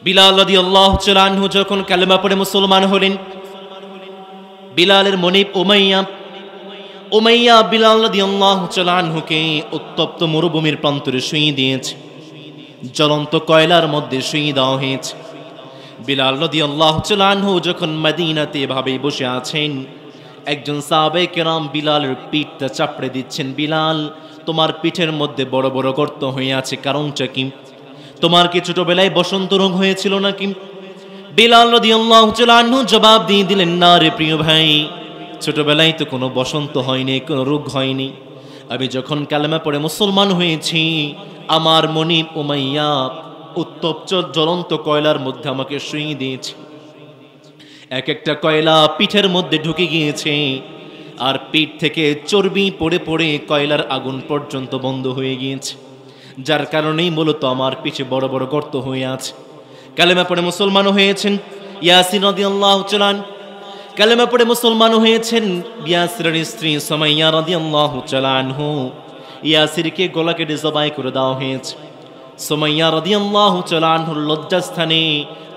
বিলাল রাদিয়াল্লাহু তাআলা আনহু যখন কালেমা পড়ে মুসলমান হলেন, বিলালের মনিব উমাইয়া বিলাল রাদিয়াল্লাহু তাআলা আনহুকে উত্তপ্ত মরুভূমির প্রান্তরে শুইয়ে দিয়েছে, জ্বলন্ত কয়লার মধ্যে শুইয়ে দেওয়া হয়েছে। বিলাল রাদিয়াল্লাহু তাআলা আনহু যখন মদিনাতে এভাবেই বসে আছেন, একজন সাহাবায়ে কেরাম বিলালের পিঠটা চাপড়ে দিচ্ছেন। বিলাল, তোমার পিঠের মধ্যে বড় বড় গর্ত হয়ে আছে, কারণটা কি? তোমার কি ছোটবেলায় বসন্ত রোগ হয়েছিল নাকি? বিলাল রাদিয়াল্লাহু তাআলা আনহু জবাব দিয়ে দিলেন, না রে প্রিয় ভাই, ছোটবেলায় তো কোনো বসন্ত হয়নি, কোনো রোগ হয়নি। আমি যখন কালেমা পড়ে মুসলমান হয়েছি, আমার মনিব উমাইয়া উত্তপ্ত জ্বলন্ত কয়লার মধ্যে আমাকে শুইয়ে দিয়েছে। এক একটা কয়লা পিঠের মধ্যে ঢুকে গিয়েছে, আর পিঠ থেকে চর্বি পড়ে পড়ে কয়লার আগুন পর্যন্ত বন্ধ হয়ে গিয়েছে, যার কারণেই মূলত আমার পিঠে বড় বড় গর্ত হয়ে আছে। কালেমা পড়ে মুসলমান হয়েছেন ইয়াসির রাদিয়াল্লাহু তাআলা, কালেমা পড়ে মুসলমান হয়েছেন ইয়াসিরের স্ত্রী সুমাইয়া রাদিয়াল্লাহু তাআলা আনহু। ইয়াসিরকে গলা কেটে জবাই করে দেওয়া হয়েছে। সুমাইয়া রাদিয়াল্লাহু তাআলা আনহুর লজ্জাস্থানে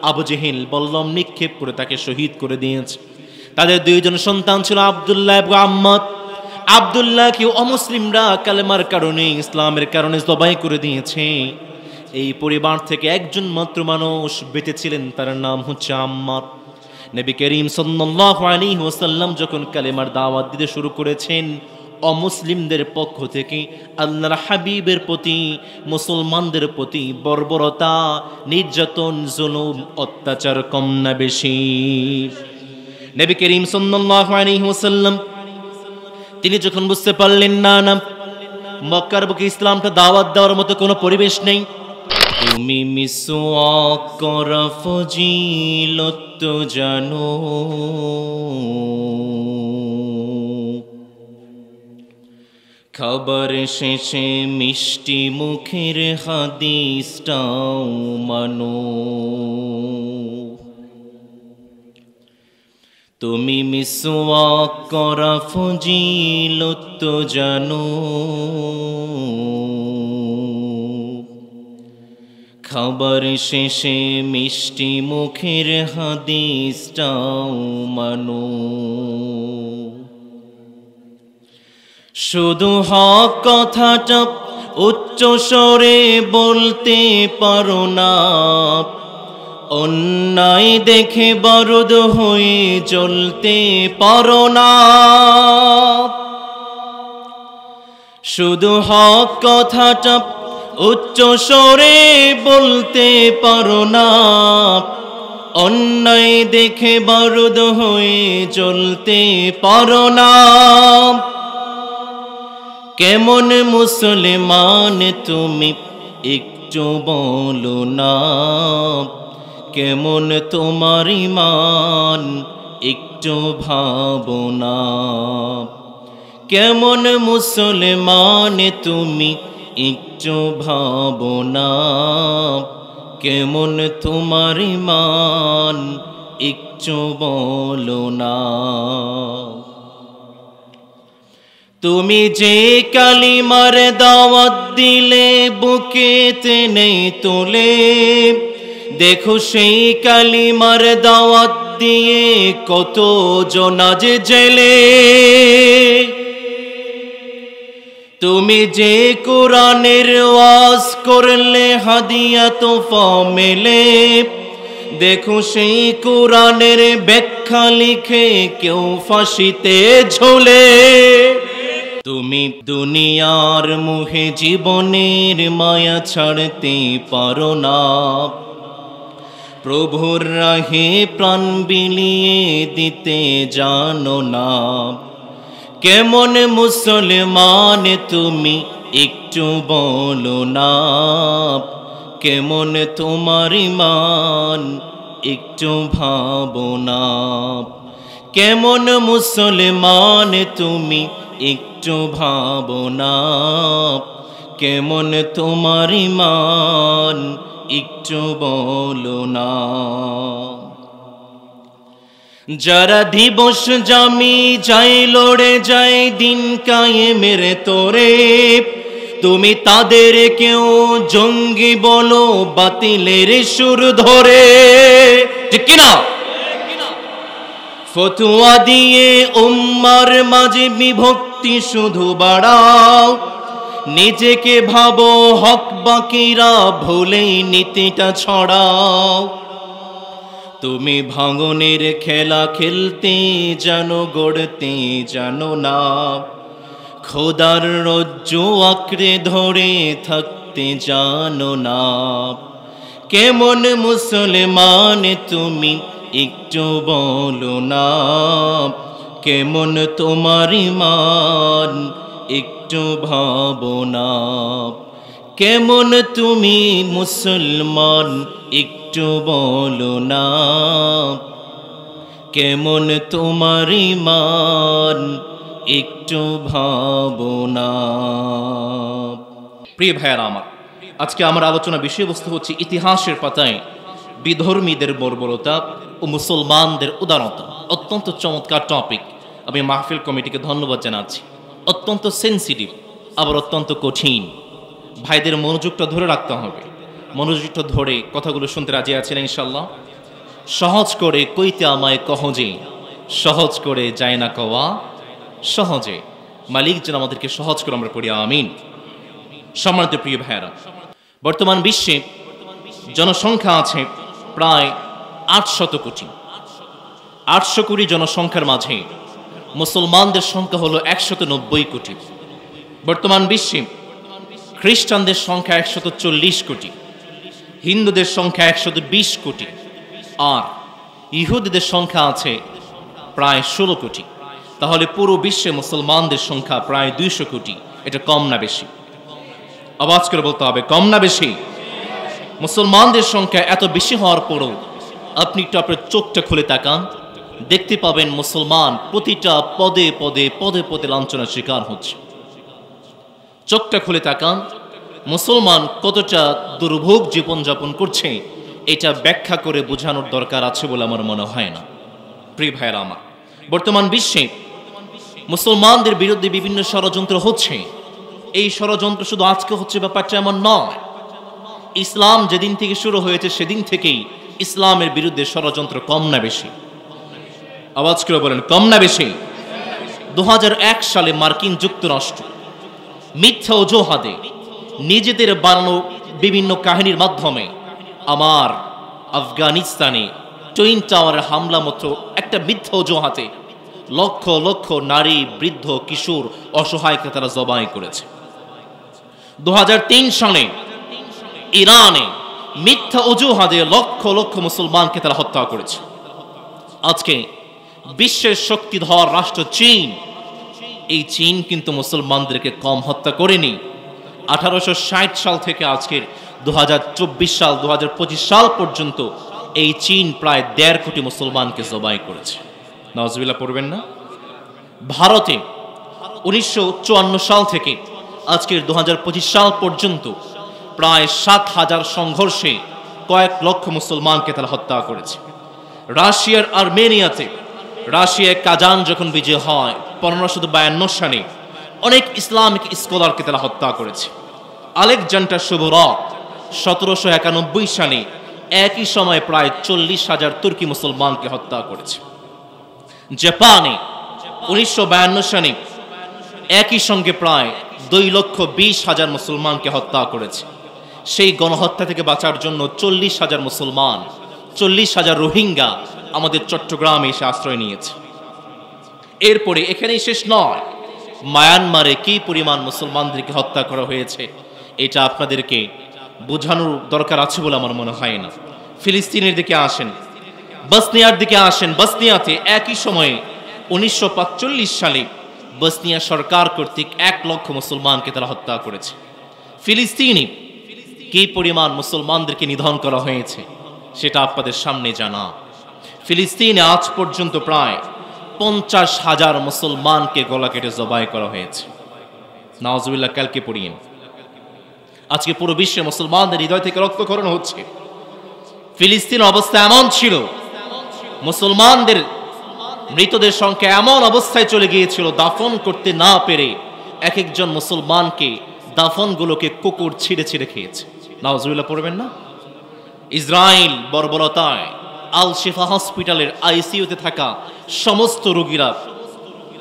আবু জেহেল বল্লম নিক্ষেপ করে তাকে শহীদ করে দিয়েছে। তাদের দুইজন সন্তান ছিল আব্দুল্লাহ এবং আম্মাদ। আব্দুল্লাহকে অমুসলিমরা কালেমার কারণে, ইসলামের কারণে জবাই করে দিয়েছে। এই পরিবার থেকে একজন মাত্র মানুষ বেঁচে ছিলেন, তার নাম হচ্ছে আম্মাদ। নবী করিম সাল্লাল্লাহু আলাইহি ওয়াসাল্লাম যখন কালেমার দাওয়াত দিতে শুরু করেছেন, অমুসলিমদের পক্ষ থেকে আল্লাহর হাবিবের প্রতি, মুসলমানদের প্রতি বর্বরতা, নির্যাতন, জুলুম, অত্যাচার কম না বেশি? নবী করিম সাল্লাল্লাহু আলাইহি ওয়াসাল্লাম তিনি যখন বুঝতে পারলেন না মক্কার বুকে ইসলামটা দাওয়াত দেওয়ার মতো কোনো পরিবেশ নেই, তুমি মিসওয়াক করা ফজিলত জানো, খাবার শেষে মিষ্টি মুখের হাদিসটাও মানো, তুমি মিসওয়াক করা ফজিলত জানো, খাবার শেষে মিষ্টি মুখের হাদিসটাও মানো, শুধু হক কথাটা উচ্চ স্বরে বলতে পারো না, অন্যায় দেখে বারুদ হয়ে জ্বলতে পারো না, শুধু হক কথাটা উচ্চ স্বরে বলতে পারো না, অন্যায় দেখে বারুদ হয়ে জ্বলতে পারো না, কেমন মুসলমান তুমি একটু বলো না, কেমন তোমার ঈমান একটু ভাবো না, কেমন মুসলমান তুমি একটু ভাবো না, কেমন তোমার ঈমান একটু বলো না, তুমি যে কালিমার দাওয়াত দিলে বুকে টেনে তোলে, দেখো সেই কালিমার দাওয়াত দিয়ে কত জন আজ জেলে, তুমি যে কোরআনের ওয়াজ করলে হাদিয়া তোফা মেলে, দেখো সেই কোরআনের ব্যাখ্যা লিখে কেউ ফাঁসিতে ঝোলে, তুমি দুনিয়ার মুহে জীবনের মায়া ছাড়তে পারো না, প্রভুর রাহে প্রাণ বিলিয়ে দিতে জানো না, কেমন মুসলমান তুমি একটু বলো না, কেমন তোমার ঈমান একটু ভাবো না, কেমন মুসলমান তুমি একটু ভাবো না, কেমন তোমার ঈমান একটু বলো না, যারা দিবস জামি যায় লড়ে যায় দিন কায়েমের তোরে, তুমি তাদের কেউ জঙ্গি বলো বাতিলের সুর ধরে, ঠিক কিনা? ফতুয়া দিয়ে উম্মার মাঝে বিভক্তি শুধু বাড়াও, নিজেকে ভাবো হক বাকিরা ভুলেই নীতিটা ছড়াও। তুমি ভাঙনের খেলা খেলতে জানো, গড়তে জানো না, খোদার রজ্জু আঁকড়ে ধরে থাকতে জানো না। কেমন মুসলমান তুমি একটু বলো না, কেমন তোমার ঈমান একটু ভাবো না। কেমন তুমি মুসলমান একটু বলো না, কেমন তোমার ঈমান একটু ভাবো না। প্রিয় ভাইয়ারা আমার, আজকে আমার আলোচনা বিষয়বস্তু হচ্ছে ইতিহাসের পাতায় বিধর্মীদের বর্বরতা ও মুসলমানদের উদারতা। অত্যন্ত চমৎকার টপিক। আমি মাহফিল কমিটিকে ধন্যবাদ জানাচ্ছি। অত্যন্ত সেন্সিটিভ, আবার অত্যন্ত কঠিন। ভাইদের মনোযোগটা ধরে রাখতে হবে। মনোযোগটা ধরে কথাগুলো শুনতে রাজি আছেন ইনশাল্লাহ? সহজ করে কইতে আমায় কহজে, সহজ করে যায় না কওয়া সহজে। মালিক যেন আমাদেরকে সহজ করে আমরা পড়ি, আমিন। সম্মানিত প্রিয় ভাইয়েরা, বর্তমান বিশ্বে জনসংখ্যা আছে প্রায় 800 কোটি। 800 কোটি জনসংখ্যার মাঝে মুসলমানদের সংখ্যা হলো 190 কোটি। বর্তমান বিশ্বে খ্রিস্টানদের সংখ্যা 140 কোটি, হিন্দুদের সংখ্যা 120 কোটি, আর ইহুদিদের সংখ্যা আছে প্রায় 16 কোটি। তাহলে পুরো বিশ্বে মুসলমানদের সংখ্যা প্রায় 200 কোটি। এটা কম না বেশি? আওয়াজ করে বলতে হবে, কম না বেশি? মুসলমানদের সংখ্যা এত বেশি হওয়ার পরও আপনি একটু আপনার চোখটা খুলে তাকান, দেখতে পাবেন মুসলমান প্রতিটা পদে পদে পদে পদে লাঞ্ছনার শিকার হচ্ছে। চোখটা খুলে তাকান, মুসলমান কতটা দুর্ভোগ জীবনযাপন করছে, এটা ব্যাখ্যা করে বোঝানোর দরকার আছে বলে আমার মনে হয় না। প্রিয় ভাইয়েরা আমার, বর্তমান বিশ্বে মুসলমানদের বিরুদ্ধে বিভিন্ন ষড়যন্ত্র হচ্ছে। এই ষড়যন্ত্র শুধু আজকে হচ্ছে ব্যাপারটা এমন নয়। ইসলাম যেদিন থেকে শুরু হয়েছে সেদিন থেকেই ইসলামের বিরুদ্ধে ষড়যন্ত্র কম না বেশি? আওয়াজ করে বলেন, কম না বেশি? 2001 সালে মার্কিন যুক্তরাষ্ট্র মিথ্যা অজুহাতে নিজেদের বানানো বিভিন্ন কাহিনীর মাধ্যমে আমার আফগানিস্তানে টুইন টাওয়ারের হামলা মতো একটা মিথ্যা অজুহাতে লক্ষ লক্ষ নারী, বৃদ্ধ, কিশোর, অসহায়কে তারা জবাই করেছে। 2003 সালে ইরানে মিথ্যা অজুহাতে লক্ষ লক্ষ মুসলমানকে তারা হত্যা করেছে। আজকে বিশ্বের শক্তিধর রাষ্ট্র চীন, এই চীন কিন্তু মুসলমানদেরকে কম হত্যা করেনি। 1860 সাল থেকে আজকের 2024 সাল 2025 সাল পর্যন্ত এই চীন প্রায় 1.5 কোটি মুসলমানকে জবাই করেছে। নাউজুবিল্লাহ পড়বেন না? ভারতে 1954 সাল থেকে আজকের 2025 সাল পর্যন্ত প্রায় 7,000 সংঘর্ষে কয়েক লক্ষ মুসলমানকে তারা হত্যা করেছে। রাশিয়ার আর্মেনিয়াতে, রাশিয়ায় কাজান যখন বিজয় হয় 1552 সালে, অনেক ইসলামিক স্কলারকে তারা হত্যা করেছে। আলেকজান্ডার শুভরক 1791 সালে একই সময়ে প্রায় 40,000 তুর্কি মুসলমানকে হত্যা করেছে। জাপানে 1952 সালে একই সঙ্গে প্রায় 2,20,000 মুসলমানকে হত্যা করেছে। সেই গণহত্যা থেকে বাঁচার জন্য 40,000 মুসলমান, 40,000 রোহিঙ্গা আমাদের চট্টগ্রামে এসে আশ্রয় নিয়েছে। এরপরে এখানেই শেষ নয়, মায়ানমারে কি পরিমাণ মুসলমানদেরকে হত্যা করা হয়েছে এটা আপনাদেরকে বোঝানোর দরকার আছে বলে আমার মনে হয় না। ফিলিস্তিনের দিকে আসেন, বসনিয়ার দিকে আসেন। বসনিয়াতে একই সময়ে 1945 সালে বসনিয়া সরকার কর্তৃক 1 লক্ষ মুসলমানকে তারা হত্যা করেছে। ফিলিস্তিনে কি পরিমাণ মুসলমানদেরকে নিধন করা হয়েছে সেটা আপনাদের সামনে জানা। ফিলিস্তিনে আজ পর্যন্ত প্রায় 50,000 মুসলমানকে গলা কেটে জবাই করা হয়েছে। নাউজুবিল্লাহ, কালকে পড়িয়েন। আজকে পুরো বিশ্বে মুসলমানদের হৃদয় থেকে রক্তক্ষরণ হচ্ছে। ফিলিস্তিন অবস্থা এমন ছিল, মুসলমানদের মৃতদের সংখ্যা এমন অবস্থায় চলে গিয়েছিল, দাফন করতে না পেরে এক একজন মুসলমানকে দাফনগুলোকে কুকুর ছিঁড়ে ছিঁড়ে খেয়েছে। নাউজুবিল্লাহ পড়বেন না? ইসরায়েল বর্বরতায় আল শিফা হসপিটালের আইসিইউতে থাকা সমস্ত রোগীরা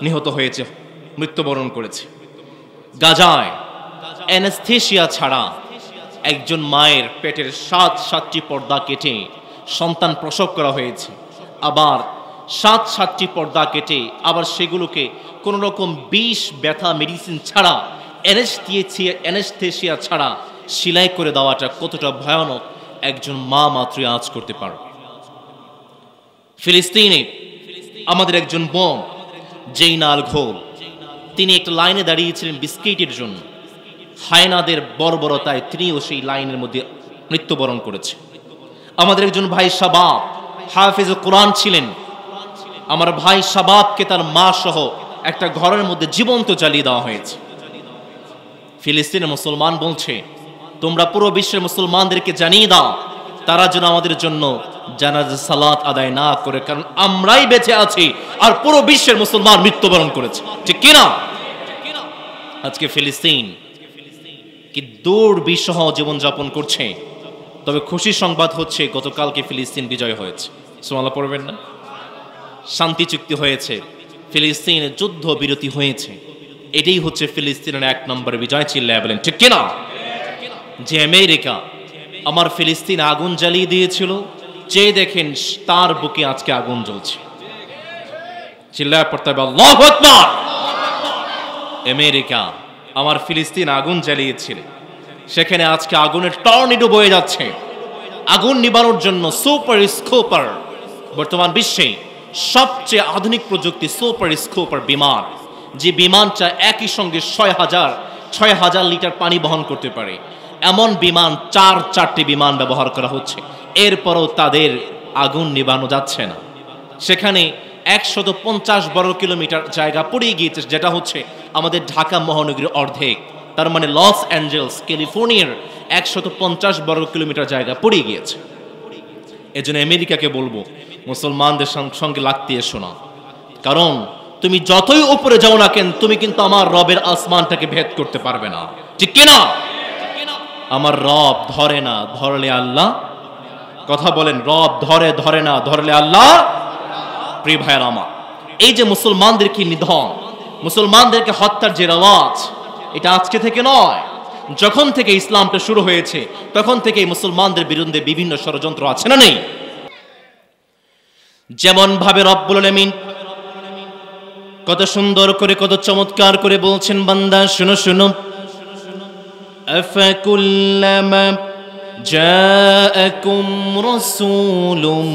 নিহত হয়েছে, মৃত্যুবরণ করেছে। গাজায় অ্যানেস্থেশিয়া ছাড়া একজন মায়ের পেটের 7টি পর্দা কেটে সন্তান প্রসব করা হয়েছে। আবার 7টি পর্দা কেটে আবার সেগুলোকে কোনো রকম বিষ ব্যথা মেডিসিন ছাড়া অ্যানেস্থেশিয়া ছাড়া সেলাই করে দেওয়াটা কতটা ভয়ানক একজন মা মাত্রই আজ করতে পারে। ফিলিস্তিনে আমাদের একজন বোন জেইনা আল ঘোল, তিনি একটা লাইনে দাঁড়িয়েছিলেন বিস্কিটের জন্য। হায়নাদের বর্বরতায় তিনিও সেই লাইনের মধ্যে মৃত্যুবরণ করেছে। আমাদের একজন ভাই শাবাব হাফেজ কোরআন ছিলেন। আমার ভাই শাবাবকে তার মা সহ একটা ঘরের মধ্যে জীবন্ত জ্বালিয়ে দেওয়া হয়েছে। ফিলিস্তিনের মুসলমান বলছে, তোমরা পুরো বিশ্বের মুসলমানদেরকে জানিয়ে দাও তারা যেন আমাদের জন্য জানাজা সালাত আদায় না করে, কারণ আমরাই বেঁচে আছি আর পুরো বিশ্বের মুসলমান মৃত্যুবরণ করেছে। ঠিক কিনা? আজকে ফিলিস্তিন কি দুর্বিষহ জীবনযাপন করছে। তবে খুশির সংবাদ হচ্ছে গতকালকে ফিলিস্তিন বিজয় হয়েছে। সুবহানাল্লাহ পড়বেন না? শান্তি চুক্তি হয়েছে, ফিলিস্তিনের যুদ্ধ বিরতি হয়েছে। এটাই হচ্ছে ফিলিস্তিনের 1 নম্বর বিজয়। চিল্লায় বলেন ঠিক কিনা? যে আমেরিকা আমার ফিলিস্তিন আগুন জ্বালিয়ে দিয়েছিল, চেয়ে দেখেন তার বুকে আজকে আগুন জ্বলছে। চিল্লায় পড়তে হবে আল্লাহু আকবার। আমেরিকা আমার ফিলিস্তিন আগুন জ্বালিয়েছিল, সেখানে আজকে আগুনের টর্নেডো বয়ে যাচ্ছে। আগুন নিবানোর জন্য সুপার স্কোপার, বর্তমান বিশ্বে সবচেয়ে আধুনিক প্রযুক্তি সুপার স্কোপার বিমান, যে বিমানটা একই সঙ্গে 6,000 লিটার পানি বহন করতে পারে, এমন বিমান 4টি বিমান ব্যবহার করা হচ্ছে। এরপরও তাদের আগুন নিবানো যাচ্ছে না। সেখানে 150 বর্গ কিলোমিটার জায়গা পুড়িয়ে গিয়েছে, যেটা হচ্ছে আমাদের ঢাকা মহানগরীর অর্ধেক। তার মানে লস অ্যাঞ্জেলস ক্যালিফোর্নিয়ার 150 বর্গ কিলোমিটার জায়গা পুড়িয়ে গিয়েছে। এজন্য আমেরিকাকে বলবো মুসলমানদের সঙ্গে লাগতে এসো না, কারণ তুমি যতই উপরে যাও না কেন, তুমি কিন্তু আমার রবের আসমানটাকে ভেদ করতে পারবে না। ঠিক কিনা? আমার রব ধরে না, ধরলে আল্লাহ। কথা বলেন, রব ধরে না, ধরলে আল্লাহ। প্রিয় ভাইয়ের আমার, এই যে মুসলমানদেরকে নিধন, মুসলমানদেরকে হত্যার যে রেওয়াজ, এটা আজকে থেকে নয়। যখন থেকে ইসলামটা শুরু হয়েছে তখন থেকে মুসলমানদের বিরুদ্ধে বিভিন্ন ষড়যন্ত্র আছে না নেই? যেমন ভাবে রব্বুল আলামিন কত সুন্দর করে, কত চমৎকার করে বলছেন, বান্দা শুনো শুনো, আফাকুল্লামা জাআকুম রাসূলুম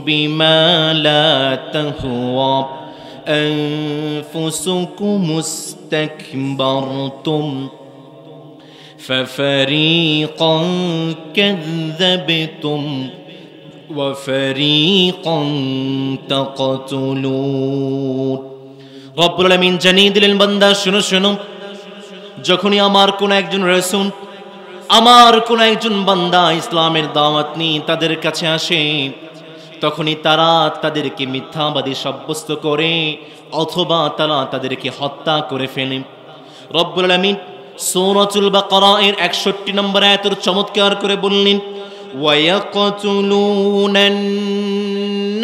বিমা লা তাহওয়া আনফুসুকুম ইসতাকবারতুম ফাফারীকান কাযযাবতুম ওয়া ফারীকান তাকতুলুন। রব্বুল আলামিন জানিয়ে দিলেন, বান্দা শুনো শুনো, যখনই আমার কোন একজন রাসূল, আমার কোন একজন বান্দা ইসলামের দাওয়াত নিয়ে তাদের কাছে আসে, তখনই তারা তাদেরকে মিথ্যাবাদী সাব্যস্ত করে অথবা তারা তাদেরকে হত্যা করে ফেলে। রব্বুল আলামিন সূরাতুল বাকারা এর 61 নম্বর আয়াতের চমৎকার করে বললেন, ওয়ায়াকতুলুনান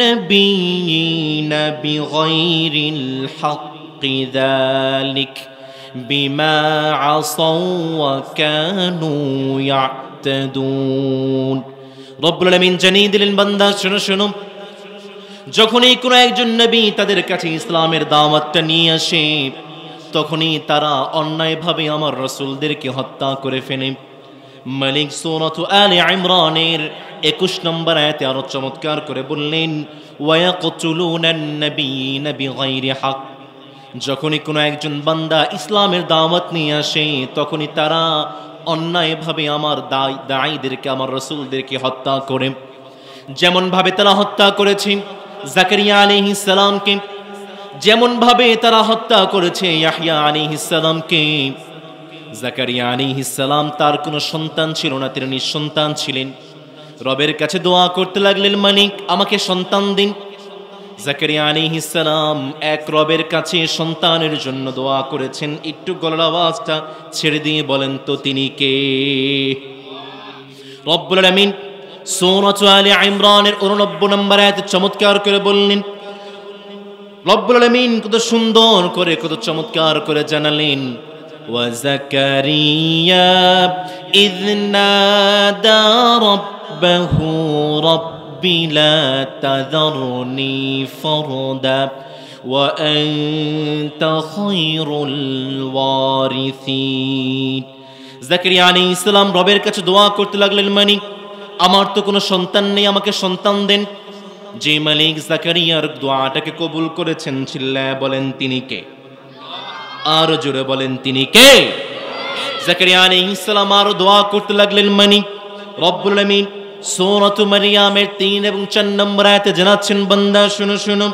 নাবিয়্যিনা বিগাইরিল হাক্কি যালিক বিমা আসাউ ওয়া কানু ইয়াতাদুন। রব্বুল আলামিন জানিয়ে দিলেন, বান্দা শুনো শুনো, যখনই কোনো একজন নবী তাদের কাছে ইসলামের দাওয়াতটা নিয়ে আসে, তখনই তারা অন্যায়ভাবে আমার রাসূলদেরকে হত্যা করে ফেলে। মালিক সূরাত আলে ইমরানের 21 নম্বর আয়াতে আরো চমৎকার করে বললেন, ওয়ায়াকতুলুনান নাবিয়্যিনা বিগাইরি হক। যখনই কোনো একজন বান্দা ইসলামের দাওয়াত নিয়ে আসে, তখনই তারা অন্যায়ভাবে আমার দাঈদেরকে, আমার রাসূলদেরকে হত্যা করে। যেমন ভাবে তারা হত্যা করেছে জাকারিয়া আলাইহিস সালামকে, যেমন ভাবে তারা হত্যা করেছে ইয়াহইয়া আলাইহিস সালামকে। জাকারিয়া আলাইহিস সালাম, তার কোনো সন্তান ছিল না, তিনি নিঃসন্তান ছিলেন। রবের কাছে দোয়া করতে লাগলেন, মালিক আমাকে সন্তান দিন। জাকারিয়া আলাইহিস সালাম এক রবের কাছে সন্তানের জন্য দোয়া করেছেন। একটু গলার আওয়াজটা ছেড়ে দিয়ে বলেন তো তিনি কে? রব্বুল আলামিন সূরা আলে ইমরানের 89 নম্বর আয়াতে চমৎকার করে বললেন, রব্বুল আলামিন কত সুন্দর করে কত চমৎকার করে জানালেন, ওয়া জাকারিয়া ইয নাদা রাব্বাহু রাব্বি লা তাযারনি ফারদা ওয়া আনতা খায়রুল ওয়ারিসিন। জাকারিয়া আলাইহিস সালাম রবের কাছে দোয়া করতে লাগলেন, মালিক আমার তো কোনো সন্তান নেই, আমাকে সন্তান দেন। যে মালিক জাকারিয়ার দোয়াটাকে কবুল করেছেন, চিল্লায়া বলেন তিনি কে? আর জোরে বলেন তিনি কে? জাকারিয়া আলাইহিস সালাম আর দোয়া করতে লাগলেন, মালিক রব্বুল আলামিন সূরা মারইয়ামের 3 এবং 4 নম্বর আয়াতে জানাচ্ছেন, বান্দা শুনো শুনো,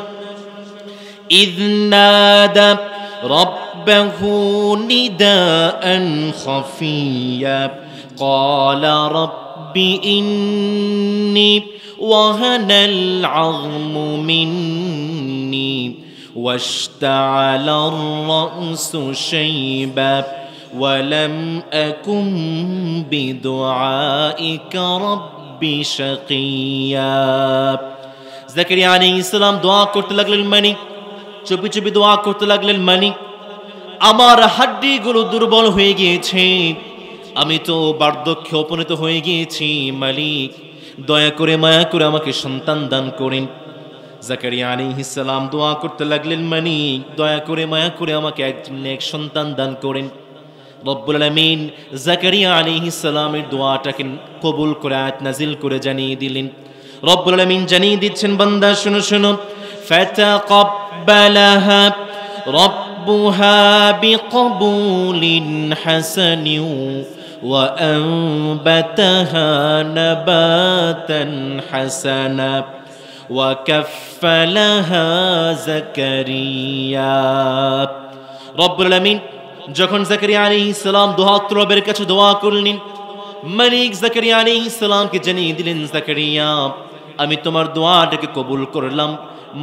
ইয নাদা রাব্বাহু নিদাআন খাফিয়া ক্বালা রাব্বি ইন্নী وهن العظم مني واشتعل الرأس شيبا ولم أكن بدعائك رب شقيا। জাকারিয়া আলাইহিস সালাম দোয়া করতে লাগলেন, মালিক চুপি চুপি দোয়া করতে লাগলেন, মালিক আমার হাড্ডিগুলো দুর্বল হয়ে গিয়েছে, আমি তো বার্ধক্যে উপনীত হয়ে গিয়েছি, মালিক দয়া করে মায়া করে আমাকে সন্তান দান করেন। জাকারিয়া আলাইহিস সালাম দোয়া করতে লাগলেন, মালিক দয়া করে মায়া করে আমাকে এক সন্তান দান করেন। রব্বুল আলামিন জাকারিয়া আলাইহিস সালামের দোয়াটাকে কবুল করে আয়াত নাজিল করে জানিয়ে দিলেন। রব্বুল আলামিন জানিয়ে দিচ্ছেন, বান্দা শুনো শুনো, ফাতাকাব্বালাহা রাব্বুহা বিকবুলিন হাসানিন وأنبتها نباتا حسنا وكفلها زكريا। রব্বুল আলামিন যখন জাকারিয়া আলাইহিস সালাম রবের কাছে দোয়া করলেন, মালিক জাকারিয়া আলাইহিস সালামকে জানিয়ে দিলেন, জাকারিয়া আমি তোমার দোয়াটাকে কবুল করলাম,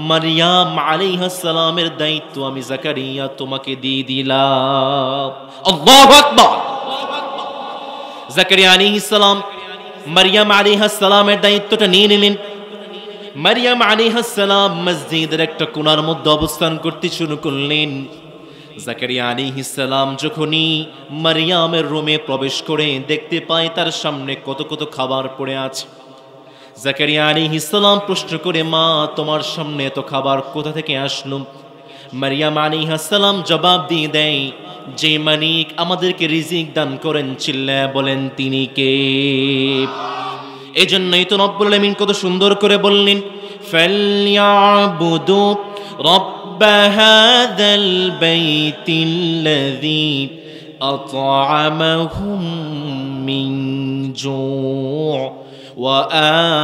মারইয়াম আলাইহিস সালামের দায়িত্ব আমি জাকারিয়া তোমাকে দিয়ে দিলাম। আল্লাহু আকবার। জাকারিয়া আলাইহিস সালাম মারইয়াম আলাইহিস সালামের দায়িত্বটা নিয়ে নিলেন। মারইয়াম আলাইহিস সালাম মসজিদের একটা কোণার মধ্যে অবস্থান করতে শুরু করলেন। জাকারিয়া আলাইহিস সালাম যখনই মারইয়ামের রুমে প্রবেশ করে দেখতে পায় তার সামনে কত কত খাবার পড়ে আছে। জাকারিয়া আলাইহিস সালাম প্রশ্ন করে, মা তোমার সামনে এত খাবার কোথা থেকে আসলো? মারইয়াম আলাইহিস সালাম জবাব দিয়ে দেয়, যে মালিক আমাদেরকে রিজিক দান করেন, চিল্লায়া বলেন তিনি কে? এজন্যই তো রব্বুল আলামিন কত সুন্দর করে বললেন, ফালইয়াবুদু রাব্ব হাযাল বাইতিল্লাযী আত'আমাহুম মিন জু' ওয়া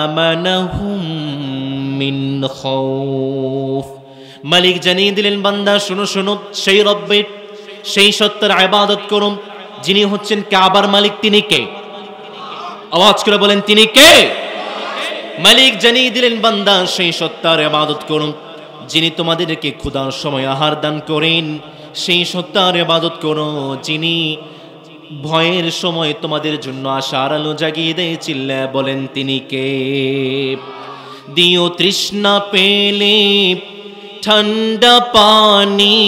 আমানাহুম মিন খাউফ। মালিক জানিয়ে দিলেন, বান্দা শুনো শুনো, সেই রব্বের সেই সত্তার ইবাদত করুন যিনি হচ্ছেন কাবার মালিক। তিনি কে? আওয়াজ করে বলেন তিনি কে? মালিক জানিয়ে দিলেন, বান্দা সেই সত্তার ইবাদত করুন যিনি তোমাদেরকে ক্ষুধার সময় আহার দান করেন, সেই সত্তার ইবাদত করো যিনি ভয়ের সময় তোমাদের জন্য আশার আলো জাগিয়ে দেয়, চিল্লায়া বলেন তিনি কে? দিও তৃষ্ণা পেলে ঠান্ডা পানি,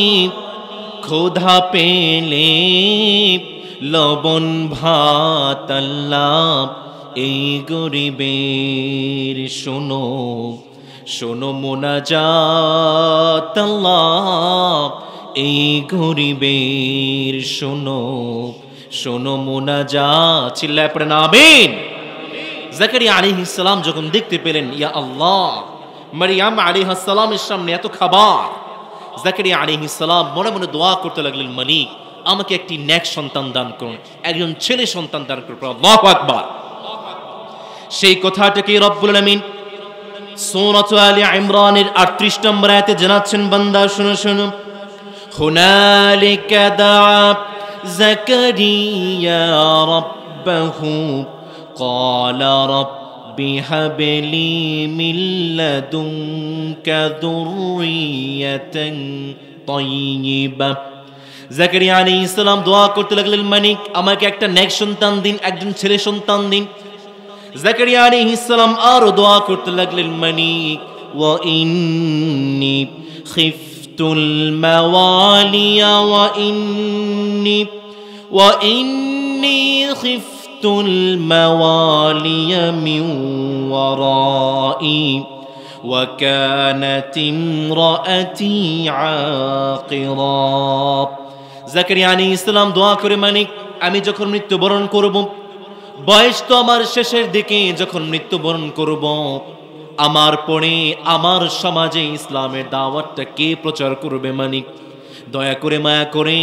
ক্ষুধা পেলে লবণ ভাত, আল্লাহ এই গরিবের শোনো শোনো মুনাজাত, আল্লাহ এই গরিবের শোনো শোনো মুনাজাত। চিল্লায় পড়েন আমিন। জাকারিয়া আলাইহিস সালাম যখন দেখতে পেলেন, ইয়া আল্লাহ, মারইয়াম আলাইহিস সালামের সামনে এত খাবার, জাকারিয়া আলাইহিস সালাম মনে মনে দোয়া করতে লাগলেন, মালিক আমাকে একটি নেক সন্তান দান করুন, একজন ছেলে সন্তান দান করুন। আল্লাহু আকবার। সেই কথাটাকে রব্বুল আলামিন সূরা আলে ইমরানের 38 নম্বর আয়াতে জানাচ্ছেন, বান্দা শুনো শুনো, হুনালিকা দাআ জাকারিয়া রাব্বাহু ক্বালা রব্বি হাবলি মিন লাদুনকা যুররিয়াতান তাইয়্যিবা। জাকারিয়া আলাইহিস সালাম দোয়া করতে লাগলেন, মালিক আমাকে একটা নেক সন্তান দিন, একজন ছেলে সন্তান দিন। জাকারিয়া আলাইহিস সালাম আরো দোয়া করতে লাগলেন, মালিক ওয়া ইন্নী খিফতুল মাওয়ালিয়া ওয়া ইন্নী খিফতুল মাওয়ালিয়া মিন ওয়ারাই ওয়া কানাত ইমরাআতি আকিরা। জাকারিয়া আলাইহিস সালাম দোয়া করে, মালিক আমি যখন মৃত্যুবরণ করব, বয়স তো আমার শেষের দিকে, যখন মৃত্যুবরণ করব, আমার পরে আমার সমাজে ইসলামের দাওয়াতটা কে প্রচার করবে? মালিক দয়া করে মায়া করে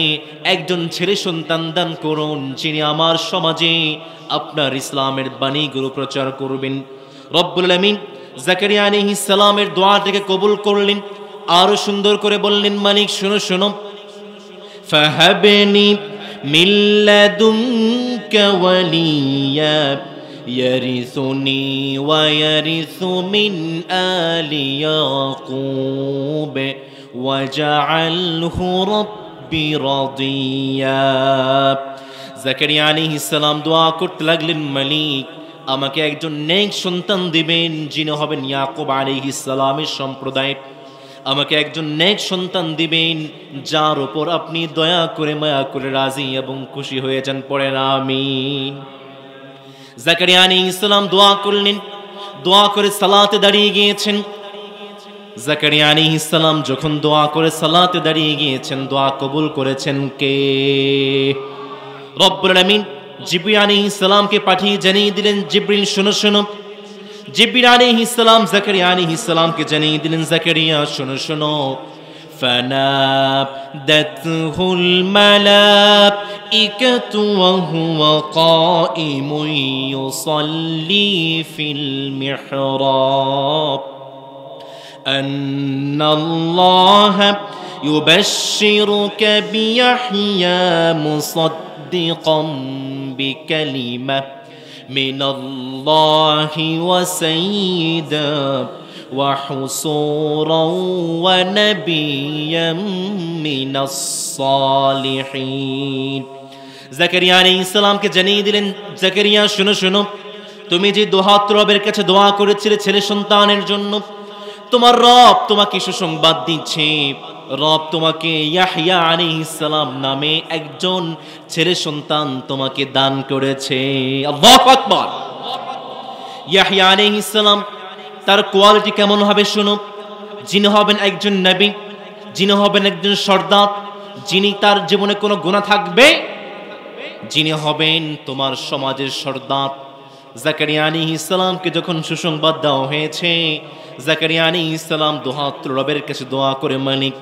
একজন ছেলে সন্তান দান করুন, যিনি আমার সমাজে আপনার ইসলামের বাণীগুলো প্রচার করবেন। রব্বুল আলামিন জাকারিয়া আলাইহিস সালামের দোয়াটাকে কবুল করলেন। আরো সুন্দর করে বললেন, মালিক শোনো শোনো, ফাহাবনি মিন লাদুনকা ওয়ালিয়া ইয়ারিসুনি ওয়া ইয়ারিসু মিন আলি ইয়াকুব ওয়াজআলহু রাব্বি রাদিয়া। জাকারিয়া আলাইহিস সালাম দোয়া করতে লাগলেন, মালিক আমাকে একজন নেক সন্তান দিবেন, যিনি হবেন ইয়াকুব আলাইহিস সালামের সম্প্রদায়। আমাকে একজন নেক সন্তান দিবেন, যার উপর আপনি দয়া করে মায়া করে রাজি এবং খুশি হয়ে যান। পড়েন আমিন। জাকারিয়া আলাইহিস সালাম দোয়া করলেন, দোয়া করে সালাতে দাঁড়িয়ে গিয়েছেন। জাকারিয়া আলাইহিস সালাম যখন দোয়া করে সালাতে দাঁড়িয়ে গিয়েছেন, দোয়া কবুল করেছেন কে? রব্বুল আলামিন জিবরিল আলাইহিস সালামকে পাঠিয়ে জানিয়ে দিলেন, জিবরিল শোনো শোনো। জিবরিল আলাইহিস সালাম জাকারিয়া আলাইহিস সালামকে জানিয়ে দিলেন, জাকারিয়া শোনো শোনো, ফানাদাতহুল মালাইকাতু ওয়া হুয়া কাইমুন ইউসাল্লি ফিল মিহরাব আন্নাল্লাহা ইউবাশশিরুকা বিয়াহইয়া মুসাদ্দিকাম বিকালিমা মিনাল্লাহি ওয়া সাইয়্যিদা ওয়া হুসুরাও ওয়া নাবিয়্যাম মিনাস সালিহিন। জাকারিয়া আলাইহিস সালামকে জানিয়ে দিলেন, জাকারিয়া শোনো শোনো, তুমি যে দোহাত রবের কাছে দোয়া করেছিলে ছেলে সন্তানের জন্য, তোমার রব তোমাকে সুসংবাদ দিচ্ছে। রব তোমাকে ইয়াহইয়া আলাইহিস সালাম নামে একজন ছেলে সন্তান তোমাকে দান করেছে। আল্লাহু আকবার। ইয়াহইয়া আলাইহিস সালাম, তার কোয়ালিটি কেমন হবে শোনো। যিনি হবেন একজন নবী, যিনি হবেন একজন সর্দার, যিনি তার জীবনে কোনো গুনাহ থাকবে, যিনি হবেন তোমার সমাজের সর্দার। জাকারিয়া আলাইহিস সালামকে যখন সুসংবাদ দেওয়া হয়েছে, জাকারিয়া আলাইহিস সালাম দোহাত রবের কাছে দোয়া করে, মালিক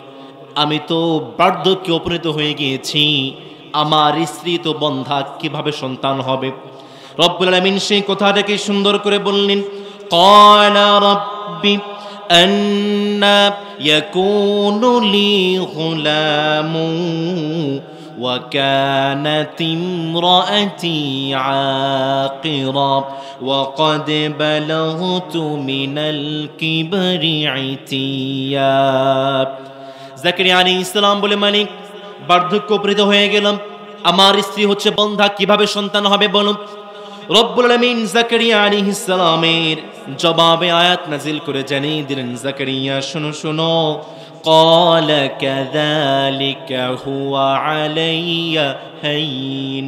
আমি তো বার্ধক্যে উপনীত হয়ে গিয়েছি, আমার স্ত্রী তো বন্ধা, কিভাবে সন্তান হবে? রব্বুল আলামিন সেই কথাটাকে সুন্দর করে বললেন, ক্বালা রাব্বি আন্না ইয়াকুনু লি গুলামুন ওয়া কানাত ইমরাআতি আকিরা ওয়া ক্বাদ বালাগতু মিনাল কিবরি ইতিয়া। জাকারিয়া আলাইহিস সালাম বলে, মালিক বার্ধক্য উপনীত হয়ে গেলাম, আমার স্ত্রী হচ্ছে বন্ধা, কিভাবে সন্তান হবে বলুন? রব্বুল আলামিন জাকারিয়া আলাইহিস সালামের জবাবে আয়াত নাজিল করে জানিয়ে দিলেন, জাকারিয়া শোনো শোনো, ক্বালা কাযালিকা হুয়া আলাইয়া হাইন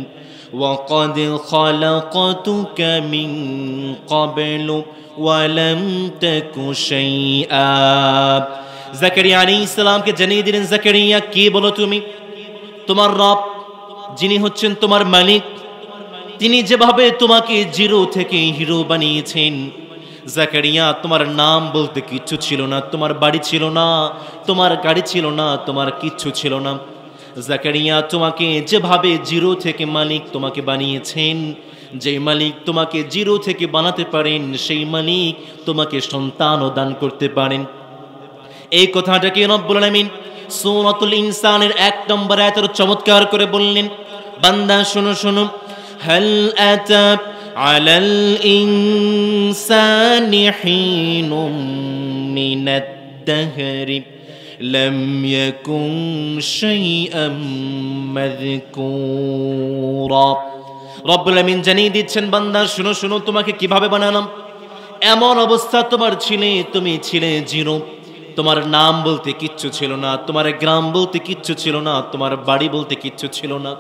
ওয়া ক্বাদ খালাকতুকা মিন ক্বাবলু ওয়া লাম তাকু শাইআ। জাকারিয়া আলাইহিস সালামকে জানিয়ে দিলেন, জাকারিয়া কি বলো তুমি? তোমার রব যিনি হচ্ছেন তোমার মালিক, তিনি যেভাবে তোমাকে জিরো থেকে হিরো বানিয়েছেন। জাকারিয়া তোমার নাম বলতে কিচ্ছু ছিল না, তোমার বাড়ি ছিল না, তোমার গাড়ি ছিল না, তোমার কিচ্ছু ছিল না। জাকারিয়া তোমাকে যেভাবে জিরো থেকে মালিক তোমাকে বানিয়েছেন, যে মালিক তোমাকে জিরো থেকে বানাতে পারেন, সেই মালিক তোমাকে সন্তানও দান করতে পারেন। এই কথাটাকে রব্বুল আলামিন সূরাতুল ইনসানের 1 নম্বর আয়াতে চমৎকার করে বললেন, বান্দা শোনো শোনো, হাল আতা আলাল ইনসানি হিনুম মিনাদ দাহরি লাম ইয়াকুন শাইআম মাযকুরা। রব্বুল আমিন জানিয়ে দিচ্ছেন, বান্দা শুনো শুনো, তোমাকে কিভাবে বানালাম। এমন অবস্থা তোমার তুমি ছিলে জিরো। তোমার নাম বলতে কিচ্ছু ছিল না, তোমার গ্রাম বলতে কিচ্ছু ছিল না, তোমার বাড়ি বলতে কিচ্ছু ছিল না।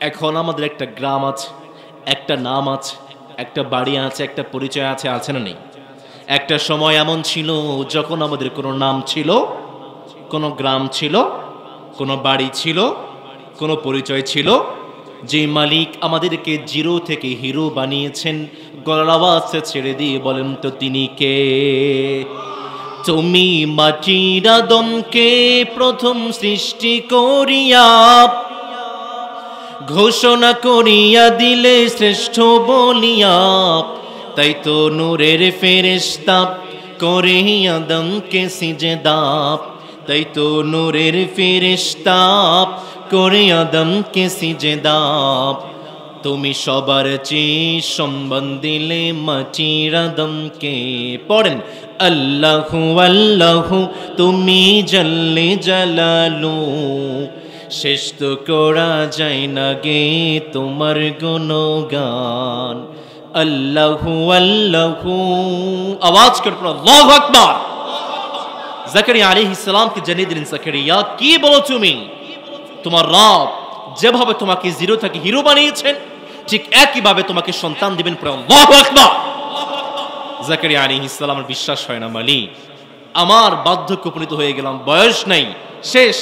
এখন আমাদের একটা গ্রাম আছে, একটা নাম আছে, একটা বাড়ি আছে, একটা পরিচয় আছে, আছে না নেই? একটা সময় এমন ছিল যখন আমাদের কোনো নাম ছিল, কোনো গ্রাম ছিল, কোনো বাড়ি ছিল, কোনো পরিচয় ছিল। যে মালিক আমাদেরকে জিরো থেকে হিরো বানিয়েছেন, গলার আওয়াজ ছেড়ে দিয়ে বলেন তো তিনি কে? তুমি মাটির আদমকে প্রথম সৃষ্টি করিয়া ঘোষণা করিয়া দিলে শ্রেষ্ঠ বলিয়া, তাই তো নূরের ফেরেশতা করে আদমকে সিজদা, তাই তো নূরের ফেরেশতা করে আদমকে সিজদা। তুমি সবার চেয়ে সম্মান দিলে মাটির আদমকে। পড়েন আল্লাহু আল্লাহু তুমি জাল্লে জালালু, শেষ তো করা যায় না গে তোমার গুণগান। আল্লাহু আল্লাহু, আওয়াজ করে পড়ো আল্লাহু আকবার। জাকারিয়া আলাইহিস সালামকে জানিয়ে দিলেন, জাকারিয়া কি বলো তুমি? তোমার রব যেভাবে তোমাকে জিরো থেকে হিরো বানিয়েছেন, ঠিক একইভাবে তোমাকে সন্তান দিবেন। পড়ো আল্লাহু আকবার। জাকারিয়া আলাইহিস সালামের বিশ্বাস হয় না, মালিক আমার বার্ধক্য উপনীত হয়ে গেলাম, বয়স নাই, শেষ,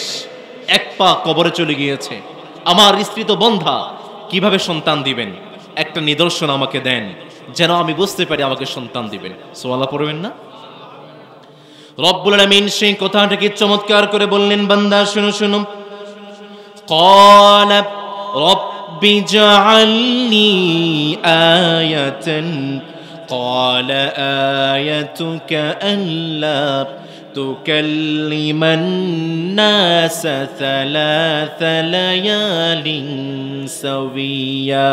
এক পা কবরে চলে গিয়েছে, আমার স্ত্রী তো বন্ধা, কিভাবে সন্তান দিবেন? একটা নিদর্শন আমাকে দেন যেন আমি বুঝতে পারি আমাকে সন্তান দিবেন। সুবহানাল্লাহ পড়বেন না? রব্বুল আলামিন সেই কথাটাকে চমৎকার করে বললেন, বান্দা শুনো শুনো। ক্বালা রব্বি জাআলনি আয়াতান ক্বালা আয়াতুকা আল্লা তুকাল্লিমান নাসা সালাসা লায়ালিন সাওয়িয়া।